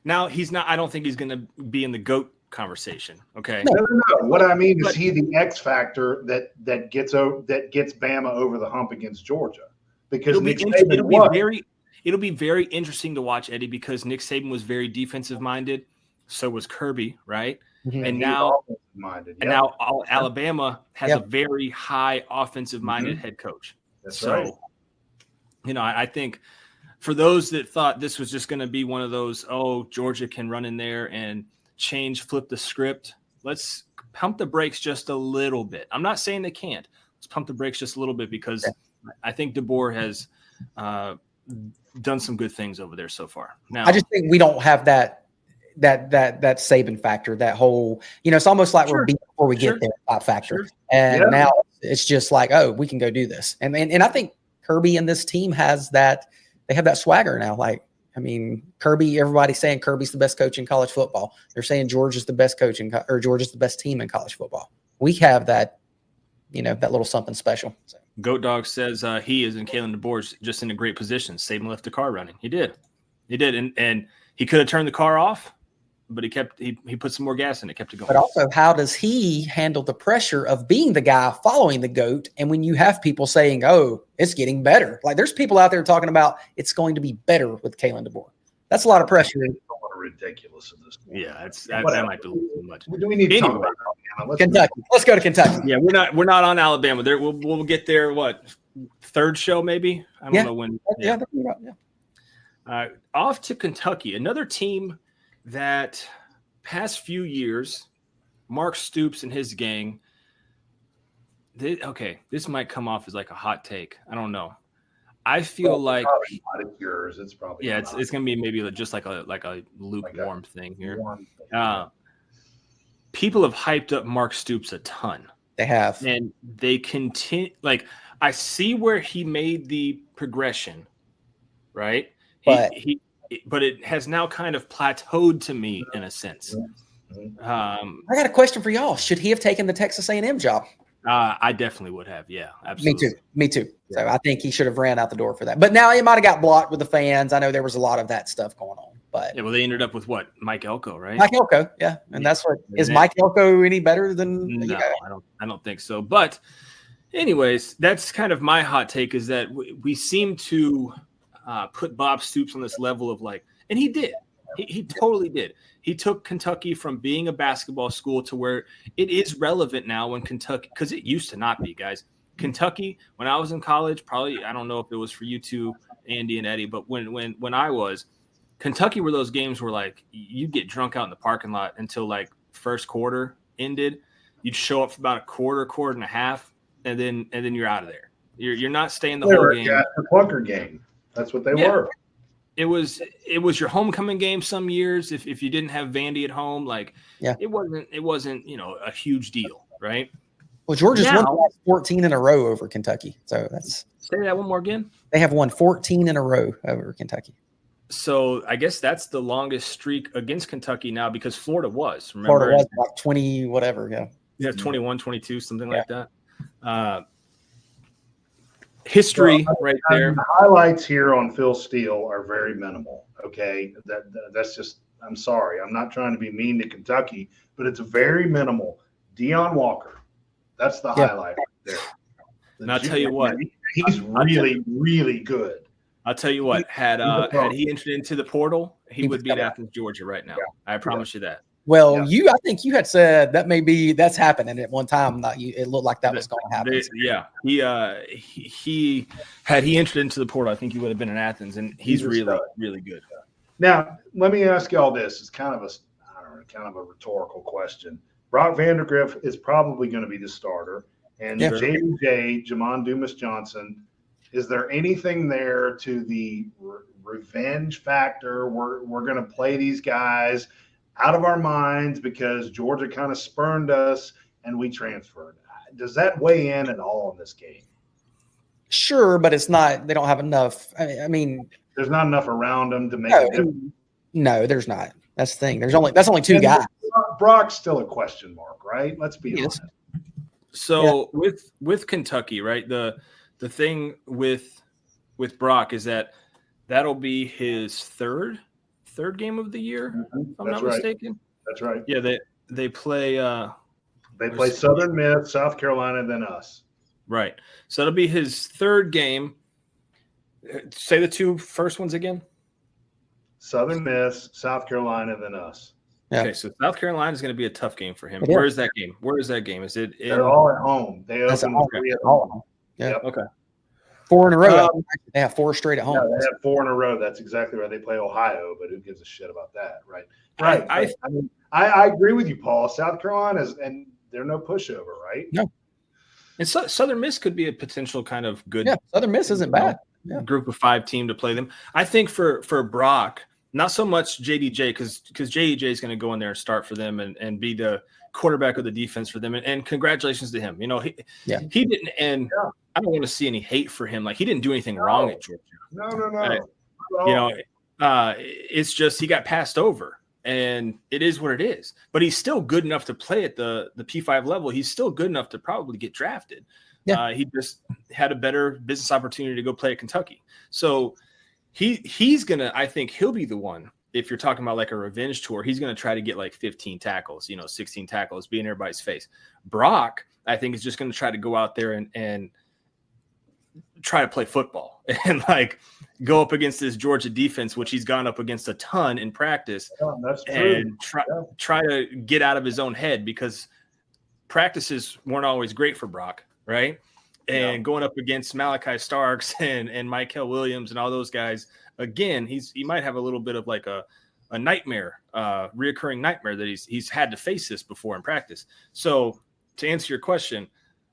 Now he's not. I don't think he's going to be in the GOAT conversation. Okay. No. What I mean is he the X factor that gets Bama over the hump against Georgia because it'll be very interesting to watch, Eddie, because Nick Saban was very defensive minded. So was Kirby, right? Mm-hmm. And now Alabama has a very high offensive-minded head coach. That's right. I think for those that thought this was just going to be one of those, Georgia can run in there and flip the script, let's pump the brakes just a little bit. I'm not saying they can't. Let's pump the brakes just a little bit because I think DeBoer has done some good things over there so far. Now, I just think we don't have that Saban factor, that whole, it's almost like we're beat before we get there that factor. And now it's just like, we can go do this. And I think Kirby and this team has that, they have that swagger now. Like, I mean, Kirby, everybody's saying Kirby's the best coach in college football. They're saying Georgia's the best coach or Georgia's the best team in college football. We have that, that little something special. So. Goat Dog says he is in Kalen DeBoer's just in a great position. Saban left the car running. He did. And he could have turned the car off, but he put some more gas in it, kept it going. But also, how does he handle the pressure of being the guy following the GOAT? And when you have people saying, it's getting better. Like there's people out there talking about it's going to be better with Kalen DeBoer. That's a lot of pressure. Ridiculous at this point. Yeah, that might be a little too much. Do we need to talk about Alabama? Kentucky. Let's go to Kentucky. Yeah, we're not on Alabama. There we'll get there. What, third show maybe? I don't know when. Yeah. Off to Kentucky, another team that past few years, Mark Stoops and his gang. This might come off as like a hot take. I don't know. I feel like it's yours. It's probably it's gonna be maybe just like a lukewarm thing here. People have hyped up Mark Stoops a ton. They have, and they continue. Like I see where he made the progression, right? But it has now kind of plateaued to me in a sense. I got a question for y'all. Should he have taken the Texas A&M job? I definitely would have. Yeah, absolutely. Me too. Yeah. So I think he should have ran out the door for that. But now he might have got blocked with the fans. I know there was a lot of that stuff going on. But well, they ended up with what? Mike Elko, right? Mike Elko, yeah. And that's what is Mike Elko any better than? No, I don't think so. But anyways, that's kind of my hot take is that we seem to put Bob Stoops on this level of like, and he did. He totally did. He took Kentucky from being a basketball school to where it is relevant now when Kentucky, because it used to not be, guys. Kentucky, when I was in college, probably, I don't know if it was for you two, Andy and Eddie, but when I was, Kentucky were those games where like you get drunk out in the parking lot until like first quarter ended. You'd show up for about a quarter and a half, and then you're out of there. You're not staying the whole game. The Clunker game. That's what they were. It was your homecoming game some years if you didn't have Vandy at home. Like it wasn't a huge deal, right? Well, Georgia's won 14 in a row over Kentucky. So that's say that one more again. They have won 14 in a row over Kentucky. So I guess that's the longest streak against Kentucky now because Florida was. Remember? Florida was like 20 whatever, Yeah, 21, 22, something like that. History right there. The highlights here on Phil Steele are very minimal. Okay, that's just. I'm sorry. I'm not trying to be mean to Kentucky, but it's very minimal. Deion Walker, that's the highlight right there. And I'll tell you what, he's really good. I'll tell you what. Had he entered into the portal, he would be at Athens, Georgia right now. I promise you that. Well, I think you had said that's happening at one time. It looked like that was going to happen. He had he entered into the portal, I think he would have been in Athens, and he's really, really good. Now, let me ask you all this. It's kind of a rhetorical question. Brock Vandegrift is probably going to be the starter, and JDJ, Jamon Dumas-Johnson. Is there anything there to the revenge factor? We're going to play these guys out of our minds because Georgia kind of spurned us and we transferred. Does that weigh in at all in this game? Sure, but it's not. They don't have enough. I mean, there's not enough around them to make a difference. No, there's not. That's the thing. That's only two guys. Brock's still a question mark, right? Let's be honest. So with Kentucky, right? The thing with Brock is that'll be his third game of the year, if I'm not mistaken. That's right. Yeah, they play Southern Miss, South Carolina, then us. Right. So it'll be his third game. Say the two first ones again. Southern Miss, South Carolina, then us. Yeah. Okay, so South Carolina is going to be a tough game for him. Where is that game? Is it? They're all at home. They open three at home. Yeah. Yep. Okay. 4 in a row. They have 4 straight at home. Yeah, they have 4 in a row. That's exactly right. They play Ohio, but who gives a shit about that, right? Right. I agree with you, Paul. South Carolina and they're no pushover, right? No. And Southern Miss could be a potential kind of good. Yeah, Southern Miss isn't bad. Yeah. Group of 5 team to play them. I think for Brock, not so much JDJ because JDJ is going to go in there and start for them and be the quarterback of the defense for them. And congratulations to him. He didn't. And I don't want to see any hate for him. Like he didn't do anything wrong at Georgia. No. It's just he got passed over. And it is what it is. But he's still good enough to play at the P5 level. He's still good enough to probably get drafted. Yeah. He just had a better business opportunity to go play at Kentucky. So he's going to – I think he'll be the one, if you're talking about like a revenge tour, he's going to try to get like 15 tackles, 16 tackles, be in everybody's face. Brock, I think, is just going to try to go out there and try to play football and like – go up against this Georgia defense, which he's gone up against a ton in practice, and try to get out of his own head because practices weren't always great for Brock, right? And going up against Malachi Starks and Michael Williams and all those guys, again, he might have a little bit of like a nightmare, reoccurring nightmare that he's had to face this before in practice. So to answer your question,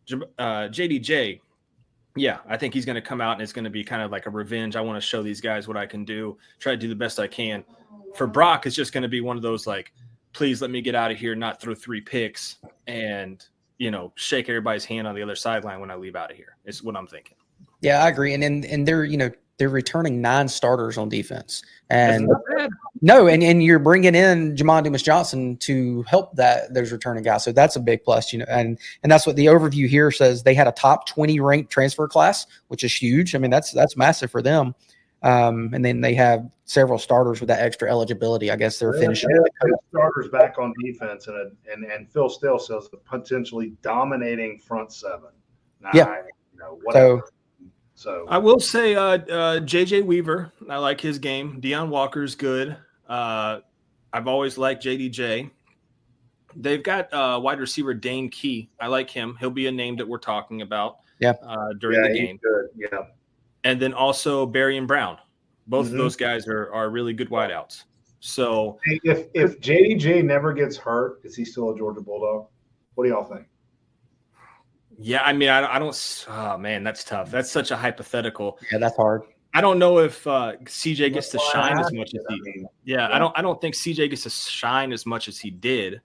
JDJ, yeah, I think he's going to come out and it's going to be kind of like a revenge. I want to show these guys what I can do, try to do the best I can. For Brock, it's just going to be one of those like, please let me get out of here, not throw 3 picks and, shake everybody's hand on the other sideline when I leave out of here. It's what I'm thinking. Yeah, I agree. And they're returning 9 starters on defense. And and you're bringing in Jamon Dumas-Johnson to help those returning guys. So that's a big plus, and that's what the overview here says. They had a top 20 ranked transfer class, which is huge. I mean, that's massive for them. And then they have several starters with that extra eligibility. I guess they're finishing. Starters back on defense and Phil Steele says a potentially dominating front 7. Whatever. So I will say JJ Weaver, I like his game. Deion Walker's good. I've always liked JDJ. They've got wide receiver Dane Key. I like him. He'll be a name that we're talking about during the game. Good. Yeah. And then also Barry and Brown. Both of those guys are really good wideouts. So if JDJ never gets hurt, is he still a Georgia Bulldog? What do y'all think? Yeah, I mean, I don't. Oh man, that's tough. That's such a hypothetical. Yeah, that's hard. I don't know if CJ gets to shine as much as he. Yeah, yeah. I don't think CJ gets to shine as much as he did,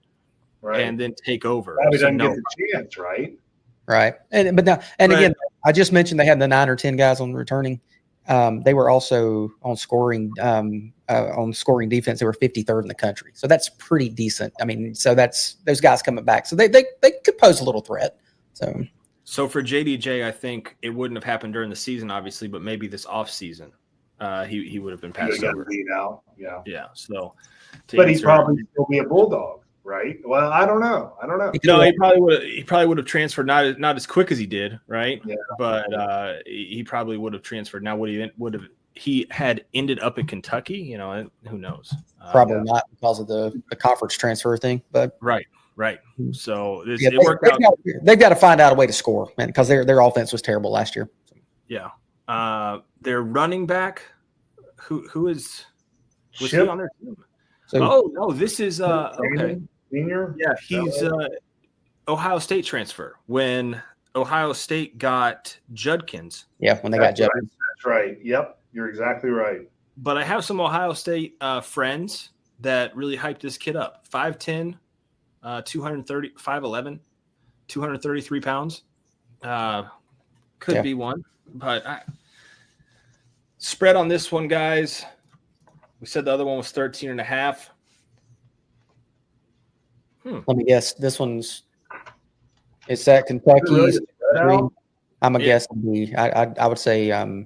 Right. and then take over. Probably doesn't get the chance, right? Right. Again, I just mentioned they had the 9 or 10 guys on returning. They were also on scoring defense. They were 53rd in the country, so that's pretty decent. I mean, so that's those guys coming back, so they could pose a little threat. So for JDJ, I think it wouldn't have happened during the season, obviously, but maybe this off season, he would have been passed over. Beat out. Yeah. Yeah. So, but he'd probably still be a Bulldog, right? Well, I don't know. No, he probably would have transferred not as quick as he did, right? Yeah. But he probably would have transferred. Now, would he had ended up at Kentucky? You know, who knows? Probably not because of the conference transfer thing, but right. So it worked out. They've got to find out a way to score, man, because their offense was terrible last year. Yeah. Their running back, was he on their team? So, no, this is okay. Senior? Yeah, he's Ohio State transfer. When Ohio State got Judkins. Yeah, when they got Judkins. That's right. Yep, you're exactly right. But I have some Ohio State friends that really hyped this kid up. 5'10", 5'11", 233 pounds. Could be one. But spread on this one, guys. We said the other one was 13.5. Let me guess. This one's it's at Kentucky. I'm a guess. I would say I'd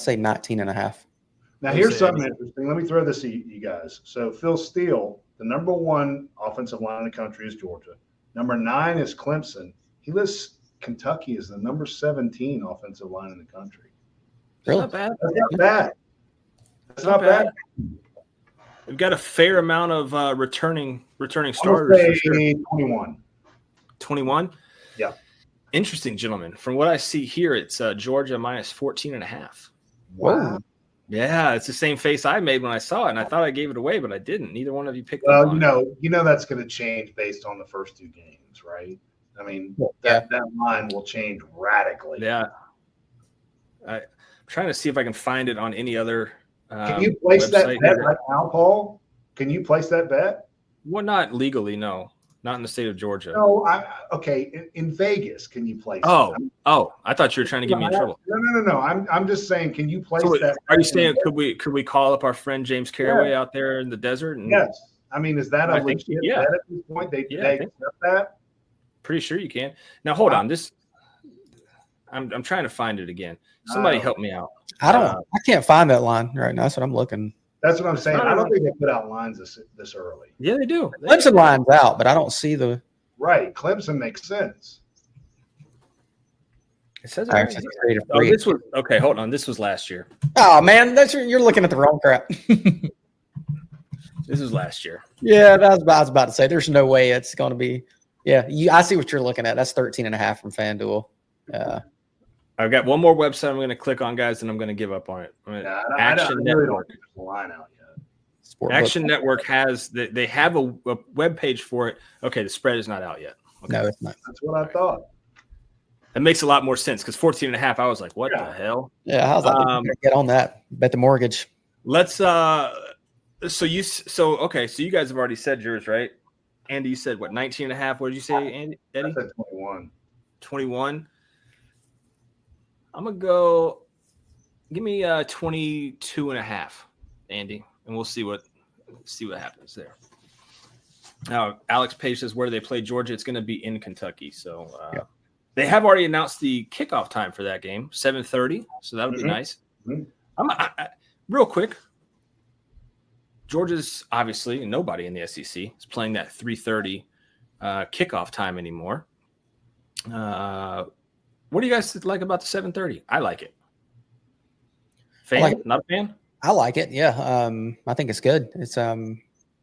say 19.5. Now here's something interesting. Let me throw this at you guys. So Phil Steele, the number 1 offensive line in the country is Georgia. Number 9 is Clemson. He lists Kentucky as the number 17 offensive line in the country. Really? Not bad. That's not bad. That's not bad. We've got a fair amount of returning starters. For sure. 21. 21? Yeah. Interesting, gentlemen. From what I see here, it's Georgia minus 14.5. Wow. Yeah, it's the same face I made when I saw it, and I thought I gave it away, but I didn't. Neither one of you picked it up. You know that's going to change based on the first 2 games, right? I mean, that line will change radically. Yeah. I'm trying to see if I can find it on any other Can you place that bet right now, Paul? Can you place that bet? Well, not legally, no. Not in the state of Georgia. No, okay. In Vegas, can you place? Oh! I thought you were trying to get me in trouble. No. I'm just saying, can you place that? Are you saying could we call up our friend James Carraway out there in the desert? Yes. I mean, is that a legit bet at this point? They accept that? Pretty sure you can. Now hold on. I'm trying to find it again. Somebody help me out. I can't find that line right now. That's what I'm looking. That's what I'm saying. I don't think they put out lines this early. Yeah, they do. Clemson line's out, but I don't see the. Right. Clemson makes sense. It says this was okay. Hold on. This was last year. Oh man, you're looking at the wrong crap. This was last year. Yeah, I was about to say. There's no way it's going to be. Yeah, I see what you're looking at. That's 13.5 from FanDuel. I've got one more website I'm going to click on, guys, and I'm going to give up on it. Action Network. The line out yet. Action Network has they have a web page for it. Okay, the spread is not out yet. Okay. No, it's not. That's what I thought. That makes a lot more sense because 14.5. I was like, what the hell? Yeah, I was like, get on that. Bet the mortgage. Let's. So you guys have already said yours, right? Andy, you said what? 19.5. What did you say, Andy? Eddie? I said 21. 21. I'm gonna go. Give me 22.5, Andy, and we'll see what happens there. Now, Alex Page says where they play Georgia. It's going to be in Kentucky. So they have already announced the kickoff time for that game, 7:30. So that would be nice. Mm-hmm. Real quick. Georgia's obviously nobody in the SEC is playing that 3:30 kickoff time anymore. What do you guys like about the 7:30? I like it. Fan? I like it. Not a fan? I like it. Yeah. I think it's good. It's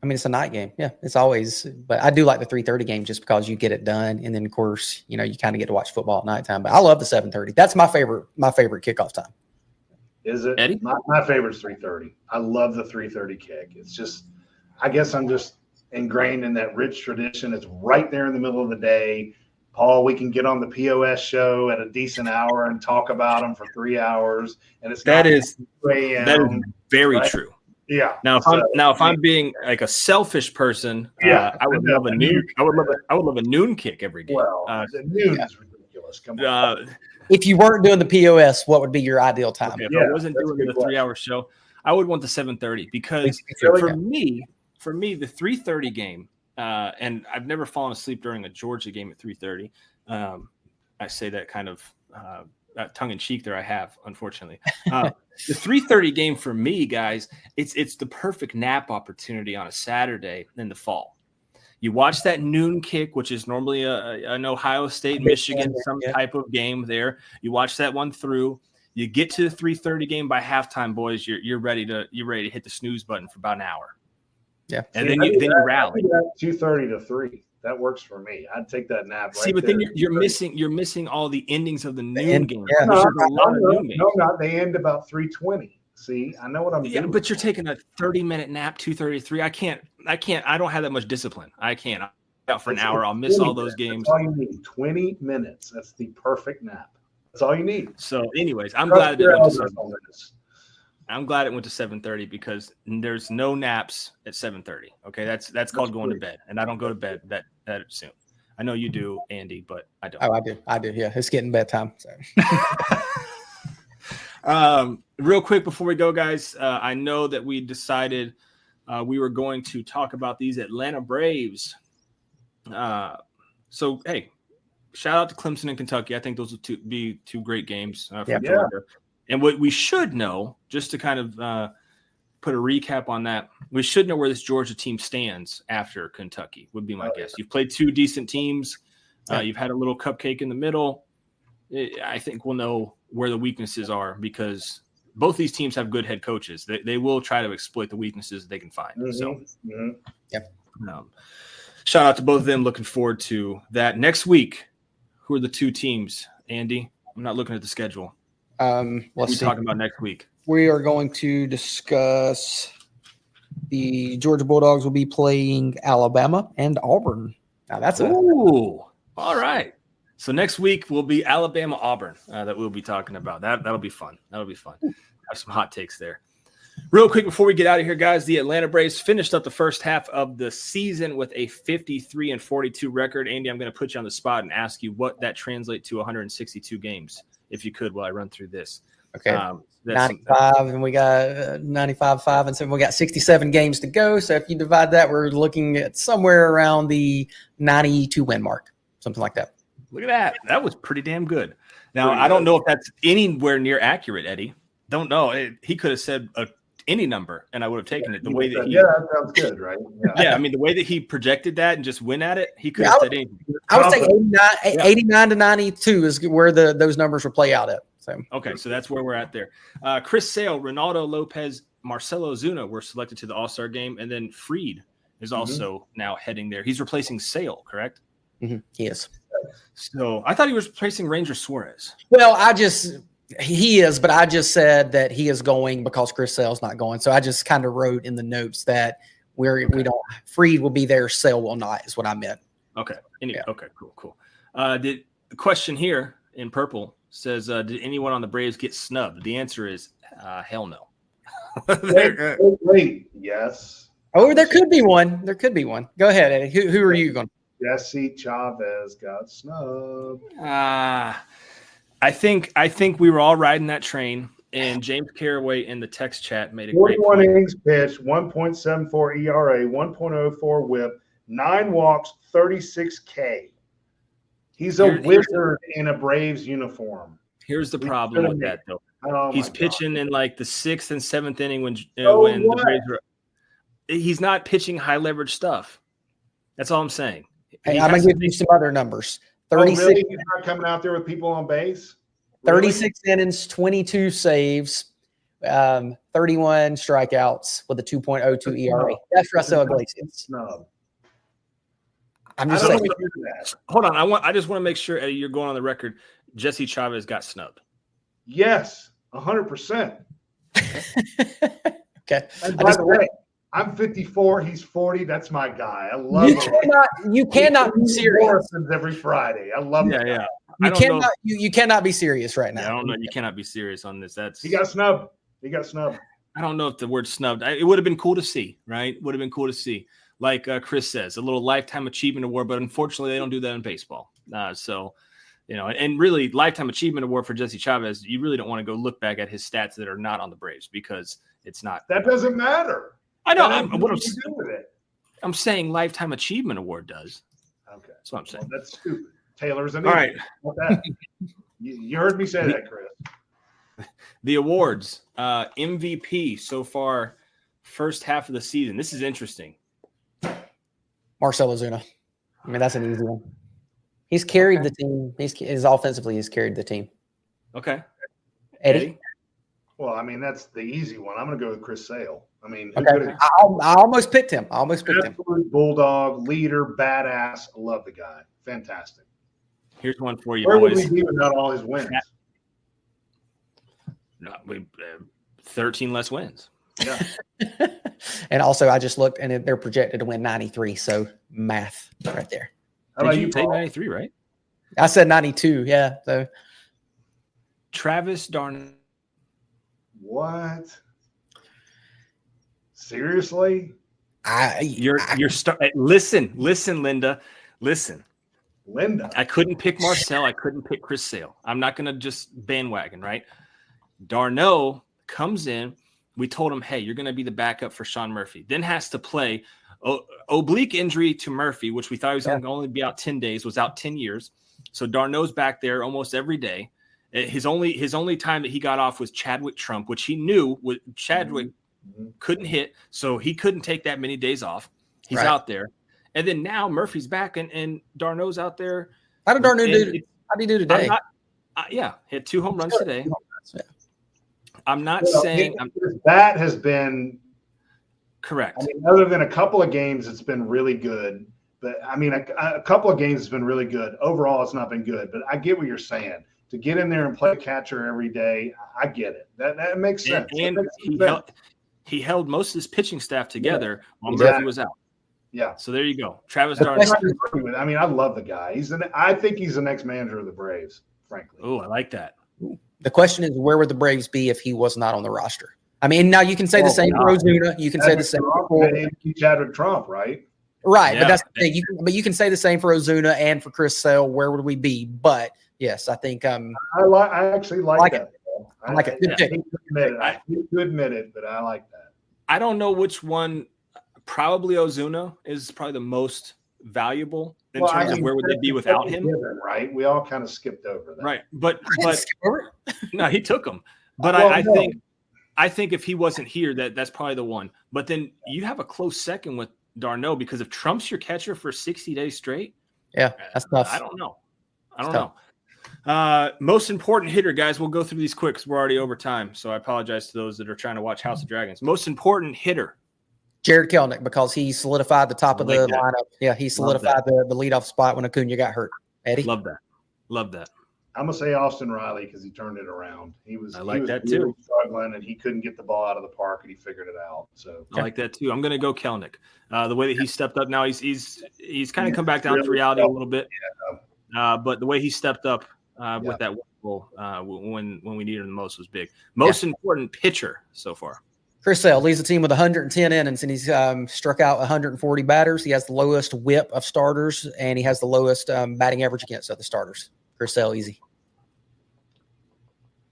it's a night game. Yeah. It's always, but I do like the 3:30 game just because you get it done. And then of course, you kind of get to watch football at nighttime, but I love the 7:30. That's my favorite kickoff time. Is it? Eddie? My favorite's 3:30. I love the 3:30 kick. It's just, I guess I'm just ingrained in that rich tradition. It's right there in the middle of the day. Paul, we can get on the POS show at a decent hour and talk about them for 3 hours. And it's that is very right? true. Yeah. Now, if I'm being like a selfish person, I would love a noon. I would love a noon kick every game. Well, the noon is ridiculous. Come on. If you weren't doing the POS, what would be your ideal time? Okay, if I wasn't doing the 3-hour show, I would want the 7:30 because for me, the 3:30 game. And I've never fallen asleep during a Georgia game at 3:30. I say that kind of tongue in cheek there. I have, unfortunately. The 3:30 game for me, guys, it's the perfect nap opportunity on a Saturday in the fall. You watch that noon kick, which is normally an Ohio State, Michigan, some type of game there. You watch that one through. You get to the 3:30 game by halftime, boys. You're ready to hit the snooze button for about an hour. Yeah, and then you rally. 2:30 to 3. That works for me. I'd take that nap. See, but then you're missing all the endings of the noon game. Yeah. No, not. They end about 3:20. See, I know what I'm doing. Yeah, but you're taking a 30-minute nap, 2:30 to 3. I can't. I don't have that much discipline. I can't. I'm out for an hour. I'll miss all those games. That's all you need. 20 minutes. That's the perfect nap. That's all you need. So, anyways, I'm glad it went to 7:30. I'm glad it went to 7:30 because there's no naps at 7:30. Okay, that's called going to bed, and I don't go to bed that soon. I know you do, Andy, but I don't. Oh, I do. Yeah, it's getting bedtime. So. Real quick before we go, guys, I know that we decided we were going to talk about these Atlanta Braves. So hey, shout out to Clemson and Kentucky. I think those will be two great games for Georgia. And what we should know, just to kind of put a recap on that, we should know where this Georgia team stands after Kentucky, would be my guess. You've played two decent teams. You've had a little cupcake in the middle. I think we'll know where the weaknesses are because both these teams have good head coaches. They will try to exploit the weaknesses they can find. Shout out to both of them. Looking forward to that. Next week, who are the two teams, Andy? I'm not looking at the schedule. Let's see. Talking about next week. We are going to discuss the Georgia Bulldogs will be playing Alabama and Auburn. Now that's all right. So next week will be Alabama Auburn that we'll be talking about. That'll be fun. Have some hot takes there. Real quick before we get out of here, guys, the Atlanta Braves finished up the first half of the season with a 53-42 record. Andy, I'm going to put you on the spot and ask you what that translates to 162 games. If you could, while I run through this. Okay. 95, and we got 95-5, and so we got 67 games to go. So if you divide that, we're looking at somewhere around the 92 win mark, something like that. Look at that. That was pretty damn good. Now, I don't know if that's anywhere near accurate, Eddie. Don't know. He could have said any number, and I would have taken it. The way that that sounds good, right? Yeah, I mean, the way that he projected that and just went at it, he could have said anything. I would say 89 to 92 is where those numbers will play out at. So okay, so that's where we're at there. Chris Sale, Ronaldo Lopez, Marcelo Zuna were selected to the All-Star game, and then Freed is also now heading there. He's replacing Sale, correct? Mm-hmm. He is. So I thought he was replacing Ranger Suarez. Well, he is, but I just said that he is going because Chris Sale's not going. So I just kind of wrote in the notes that we don't. Freed will be there, Sale will not. Is what I meant. Okay. Okay. Cool. The question here in purple says, "Did anyone on the Braves get snubbed?" The answer is hell no. Wait. Yes. Oh, there could be one. Go ahead, Eddie. Who are you going? Jesse Chavez got snubbed. I think we were all riding that train, and James Caraway in the text chat made a great 41 point. innings pitched, 1.74 ERA, 1.04 WHIP, 9 walks, 36 K. He's a wizard in a Braves uniform. Here's the problem with that, though. He's pitching in like the 6th and 7th inning when the Braves were. He's not pitching high leverage stuff. That's all I'm saying. Hey, I'm going to give you some other numbers. 36, really? He's not coming out there with people on base? Really? 36 innings, 22 saves, 31 strikeouts with a 2.02 ERA. That's Raisel Iglesias. No. I'm I just don't saying. want to do that. Hold on. I just want to make sure, Eddie, you're going on the record. Jesse Chavez got snubbed. Yes, 100%. Okay. And by the way, I'm 54. He's 40. That's my guy. I love him. You cannot be serious. Morrison's every Friday. I love him. Yeah. You cannot be serious right now. Yeah, I don't know. You cannot be serious on this. He got snubbed. I don't know if the word snubbed. It would have been cool to see, right? Would have been cool to see. Like Chris says, a little lifetime achievement award, but unfortunately, they don't do that in baseball. So, and really, lifetime achievement award for Jesse Chavez, you really don't want to go look back at his stats that are not on the Braves because it's not. That doesn't matter. I know. I'm saying lifetime achievement award does. Okay, that's what I'm saying. Well, that's stupid. Taylor's an idiot. All right. You heard me say that, Chris. The awards, MVP so far, first half of the season. This is interesting. Marcell Ozuna. I mean, that's an easy one. He's carried the team. He's offensively, he's carried the team. Okay. Eddie? Well, I mean, that's the easy one. I'm going to go with Chris Sale. I mean, okay. I almost picked him. Absolute bulldog, leader, badass. I love the guy. Fantastic. Here's one for you, Where boys. would we be without all his wins? No, 13 less wins. Yeah. And also, I just looked, and they're projected to win 93. So math right there. How about Did you say Paul? 93, right? I said 92. Yeah. So Travis d'Arnaud. What? Seriously? Listen, Linda. Listen. Linda. I couldn't pick Marcell. I couldn't pick Chris Sale. I'm not going to just bandwagon, right? d'Arnaud comes in. We told him, hey, you're going to be the backup for Sean Murphy. Then has to play oblique injury to Murphy, which we thought he was going to only be out 10 days, was out 10 years. So d'Arnaud's back there almost every day. His only time that he got off was Chadwick Trump, which he knew Chadwick couldn't hit, so he couldn't take that many days off. He's out there. And then now Murphy's back and d'Arnaud's out there. How did d'Arnaud do? How did he do today? He had 2 home runs today. I'm not saying his bat has been correct. I mean, other than a couple of games, it's been really good. But I mean, a couple of games has been really good. Overall, it's not been good. But I get what you're saying. To get in there and play catcher every day, I get it. That makes sense. And he held most of his pitching staff together while Murphy was out. Yeah. So there you go. Travis d'Arnaud. I mean, I love the guy. I think he's the next manager of the Braves, frankly. Oh, I like that. The question is, where would the Braves be if he was not on the roster? I mean, now you can say the same for Ozuna. You can say the same for Chadwick Trump, right? Right, but that's the thing. You can say the same for Ozuna and for Chris Sale. Where would we be? But yes, I think I actually like that. I like it. I hate to admit it, but I like that. I don't know which one. Probably Ozuna is probably the most valuable in terms of where would they be without him. Right, we all kind of skipped over that. Right, but no, he took him. But I think if he wasn't here, that's probably the one. But then you have a close second with d'Arnaud because if Trump's your catcher for 60 days straight, that's tough. I don't know. Most important hitter, guys. We'll go through these quick because we're already over time. So I apologize to those that are trying to watch House of Dragons. Most important hitter. Jared Kelenic, because he solidified the top of the lineup. Yeah, he solidified the leadoff spot when Acuna got hurt. Eddie? Love that. I'm going to say Austin Riley because he turned it around. He was that really too. struggling, and he couldn't get the ball out of the park, and he figured it out. So I like that too. I'm going to go Kelenic. The way that he stepped up now, he's kind of come back down to reality a little bit. But the way he stepped up with that goal when we needed him the most was big. Most important pitcher so far. Chris Sale leads the team with 110 innings, and he's struck out 140 batters. He has the lowest whip of starters, and he has the lowest batting average against other starters. Chris Sale, easy.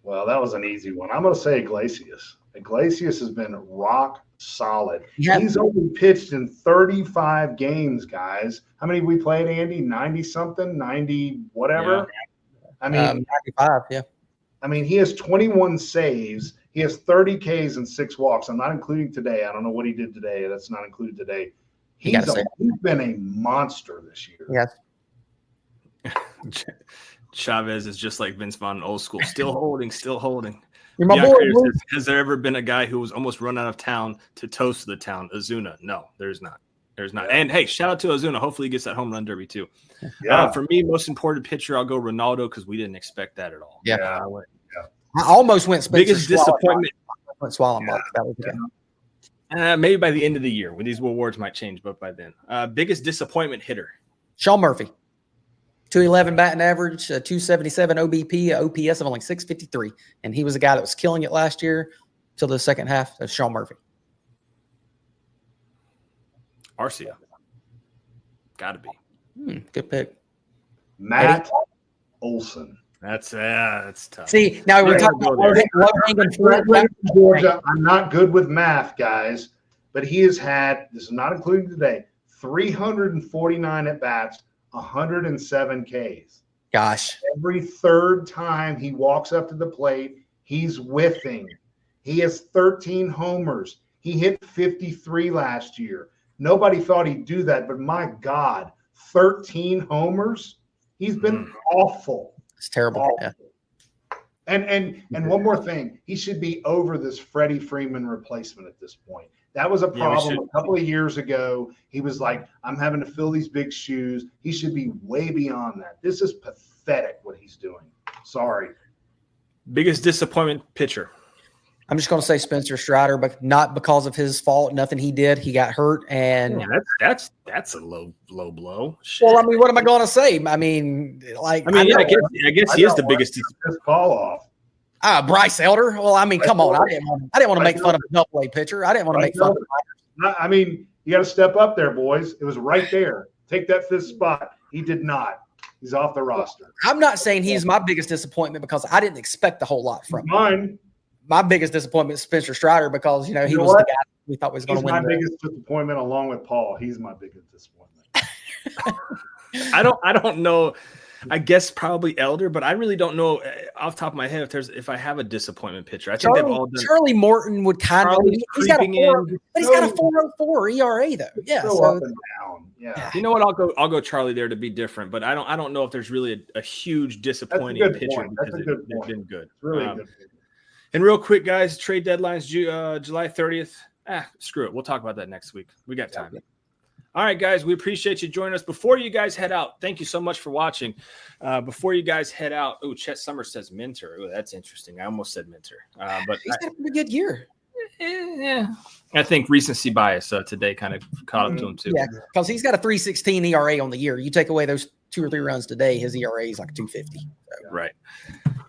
Well, that was an easy one. I'm going to say Iglesias. Iglesias has been rock solid. He's only pitched in 35 games, guys. How many have we played, Andy? 90-something? 90 whatever? Yeah. I mean, 95, yeah. I mean, he has 21 saves. He has 30 Ks and 6 walks. I'm not including today. I don't know what he did today. That's not included today. He's been a monster this year. Yes. Chavez is just like Vince Vaughn, old school, still holding. You're my boy. Says, has there ever been a guy who was almost run out of town to toast the town? Ozuna. No, there's not. Yeah. And hey, shout out to Ozuna. Hopefully he gets that home run derby too. Yeah. For me, most important pitcher, I'll go Ronaldo because we didn't expect that at all. Yeah. I almost went Spencer biggest disappointment. Went Swallenbach. That was good. Maybe by the end of the year when these awards might change, but by then. Biggest disappointment hitter. Sean Murphy. 211 batting average, 277 OBP, OPS of only 653. And he was a guy that was killing it last year till the second half. That's Sean Murphy. Arcia. Got to be. Good pick. Matt Olson. That's tough. See, now we're talking about Georgia. I'm not good with math, guys, but he has had, this is not including today, 349 at-bats, 107 Ks. Gosh. Every third time he walks up to the plate, he's whiffing. He has 13 homers. He hit 53 last year. Nobody thought he'd do that, but my God, 13 homers? He's been awful. It's terrible. Awful. Yeah. And one more thing, he should be over this Freddie Freeman replacement at this point. That was a problem a couple of years ago. He was like, I'm having to fill these big shoes. He should be way beyond that. This is pathetic what he's doing. Sorry. Biggest disappointment pitcher. I'm just going to say Spencer Strider, but not because of his fault. Nothing he did. He got hurt, and that's a low blow. Shit. Well, I mean, what am I going to say? I mean, I guess he is the biggest call off. Bryce Elder. Well, I mean, come on. I didn't want to make fun of a double-A pitcher. I didn't want to make fun of him. I mean, you got to step up there, boys. It was right there. Take that fifth spot. He did not. He's off the roster. I'm not saying he's my biggest disappointment because I didn't expect a whole lot from him. My biggest disappointment is Spencer Strider because, he was the guy we thought was going to win. He's my biggest disappointment along with Paul. He's my biggest disappointment. I don't know. I guess probably Elder, but I really don't know off the top of my head if I have a disappointment pitcher. I think they've all done. Charlie Morton would kind of. He's got a 4.04 ERA though. Yeah, so up and down. Yeah. You know what? I'll go Charlie there to be different, but I don't know if there's really a huge disappointing pitcher because it's been good. It's really good. And real quick, guys, trade deadlines July 30th. Screw it. We'll talk about that next week. We got time. Yeah. All right, guys, we appreciate you joining us. Before you guys head out, thank you so much for watching. Before you guys head out, Chet Summers says Minter. Oh, that's interesting. I almost said Minter. But he's had a pretty good year. Yeah. I think recency bias today kind of caught up to him, too. Yeah, because he's got a 3.16 ERA on the year. You take away those 2 or 3 runs today, his ERA is like 2.50. So. Right.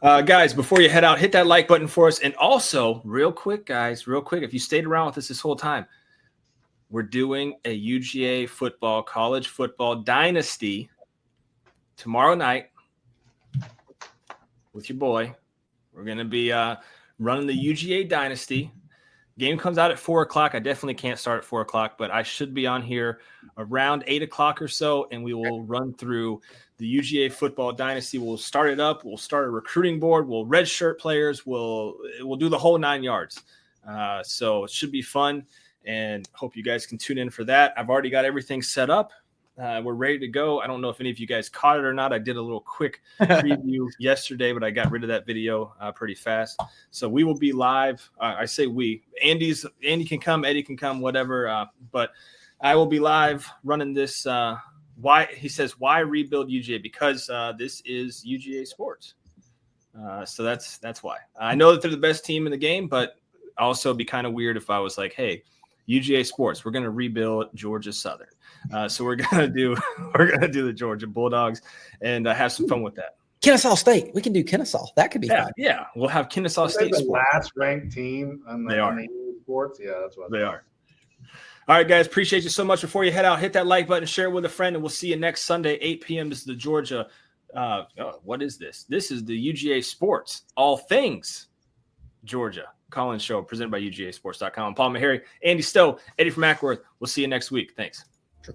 Guys, before you head out, hit that like button for us. And also, real quick, if you stayed around with us this whole time, we're doing a UGA football, college football dynasty tomorrow night with your boy. We're going to be running the UGA dynasty. Game comes out at 4 o'clock. I definitely can't start at 4 o'clock, but I should be on here around 8 o'clock or so, and we will run through the UGA football dynasty. We'll start it up. We'll start a recruiting board. We'll redshirt players. We'll do the whole 9 yards. So it should be fun. And hope you guys can tune in for that. I've already got everything set up. We're ready to go. I don't know if any of you guys caught it or not. I did a little quick preview yesterday, but I got rid of that video pretty fast. So we will be live. I say we. Andy can come, Eddie can come, whatever. But I will be live running this. Why rebuild UGA? Because this is UGA sports. So that's why. I know that they're the best team in the game, but also be kind of weird if I was like, hey, UGA sports, we're going to rebuild Georgia Southern. So we're going to do the Georgia Bulldogs and have some fun with that. Kennesaw State. We can do Kennesaw. That could be fun. Yeah. We'll have Kennesaw State the last ranked team on the sports. Yeah, that's what they are. All right, guys, appreciate you so much. Before you head out, hit that like button, share it with a friend, and we'll see you next Sunday, 8 p.m. This is the Georgia. What is this? This is the UGA Sports, all things Georgia call-in show presented by UGAsports.com. Paul Maharry, Andy Stowe, Eddie from Acworth. We'll see you next week. Thanks. Sure.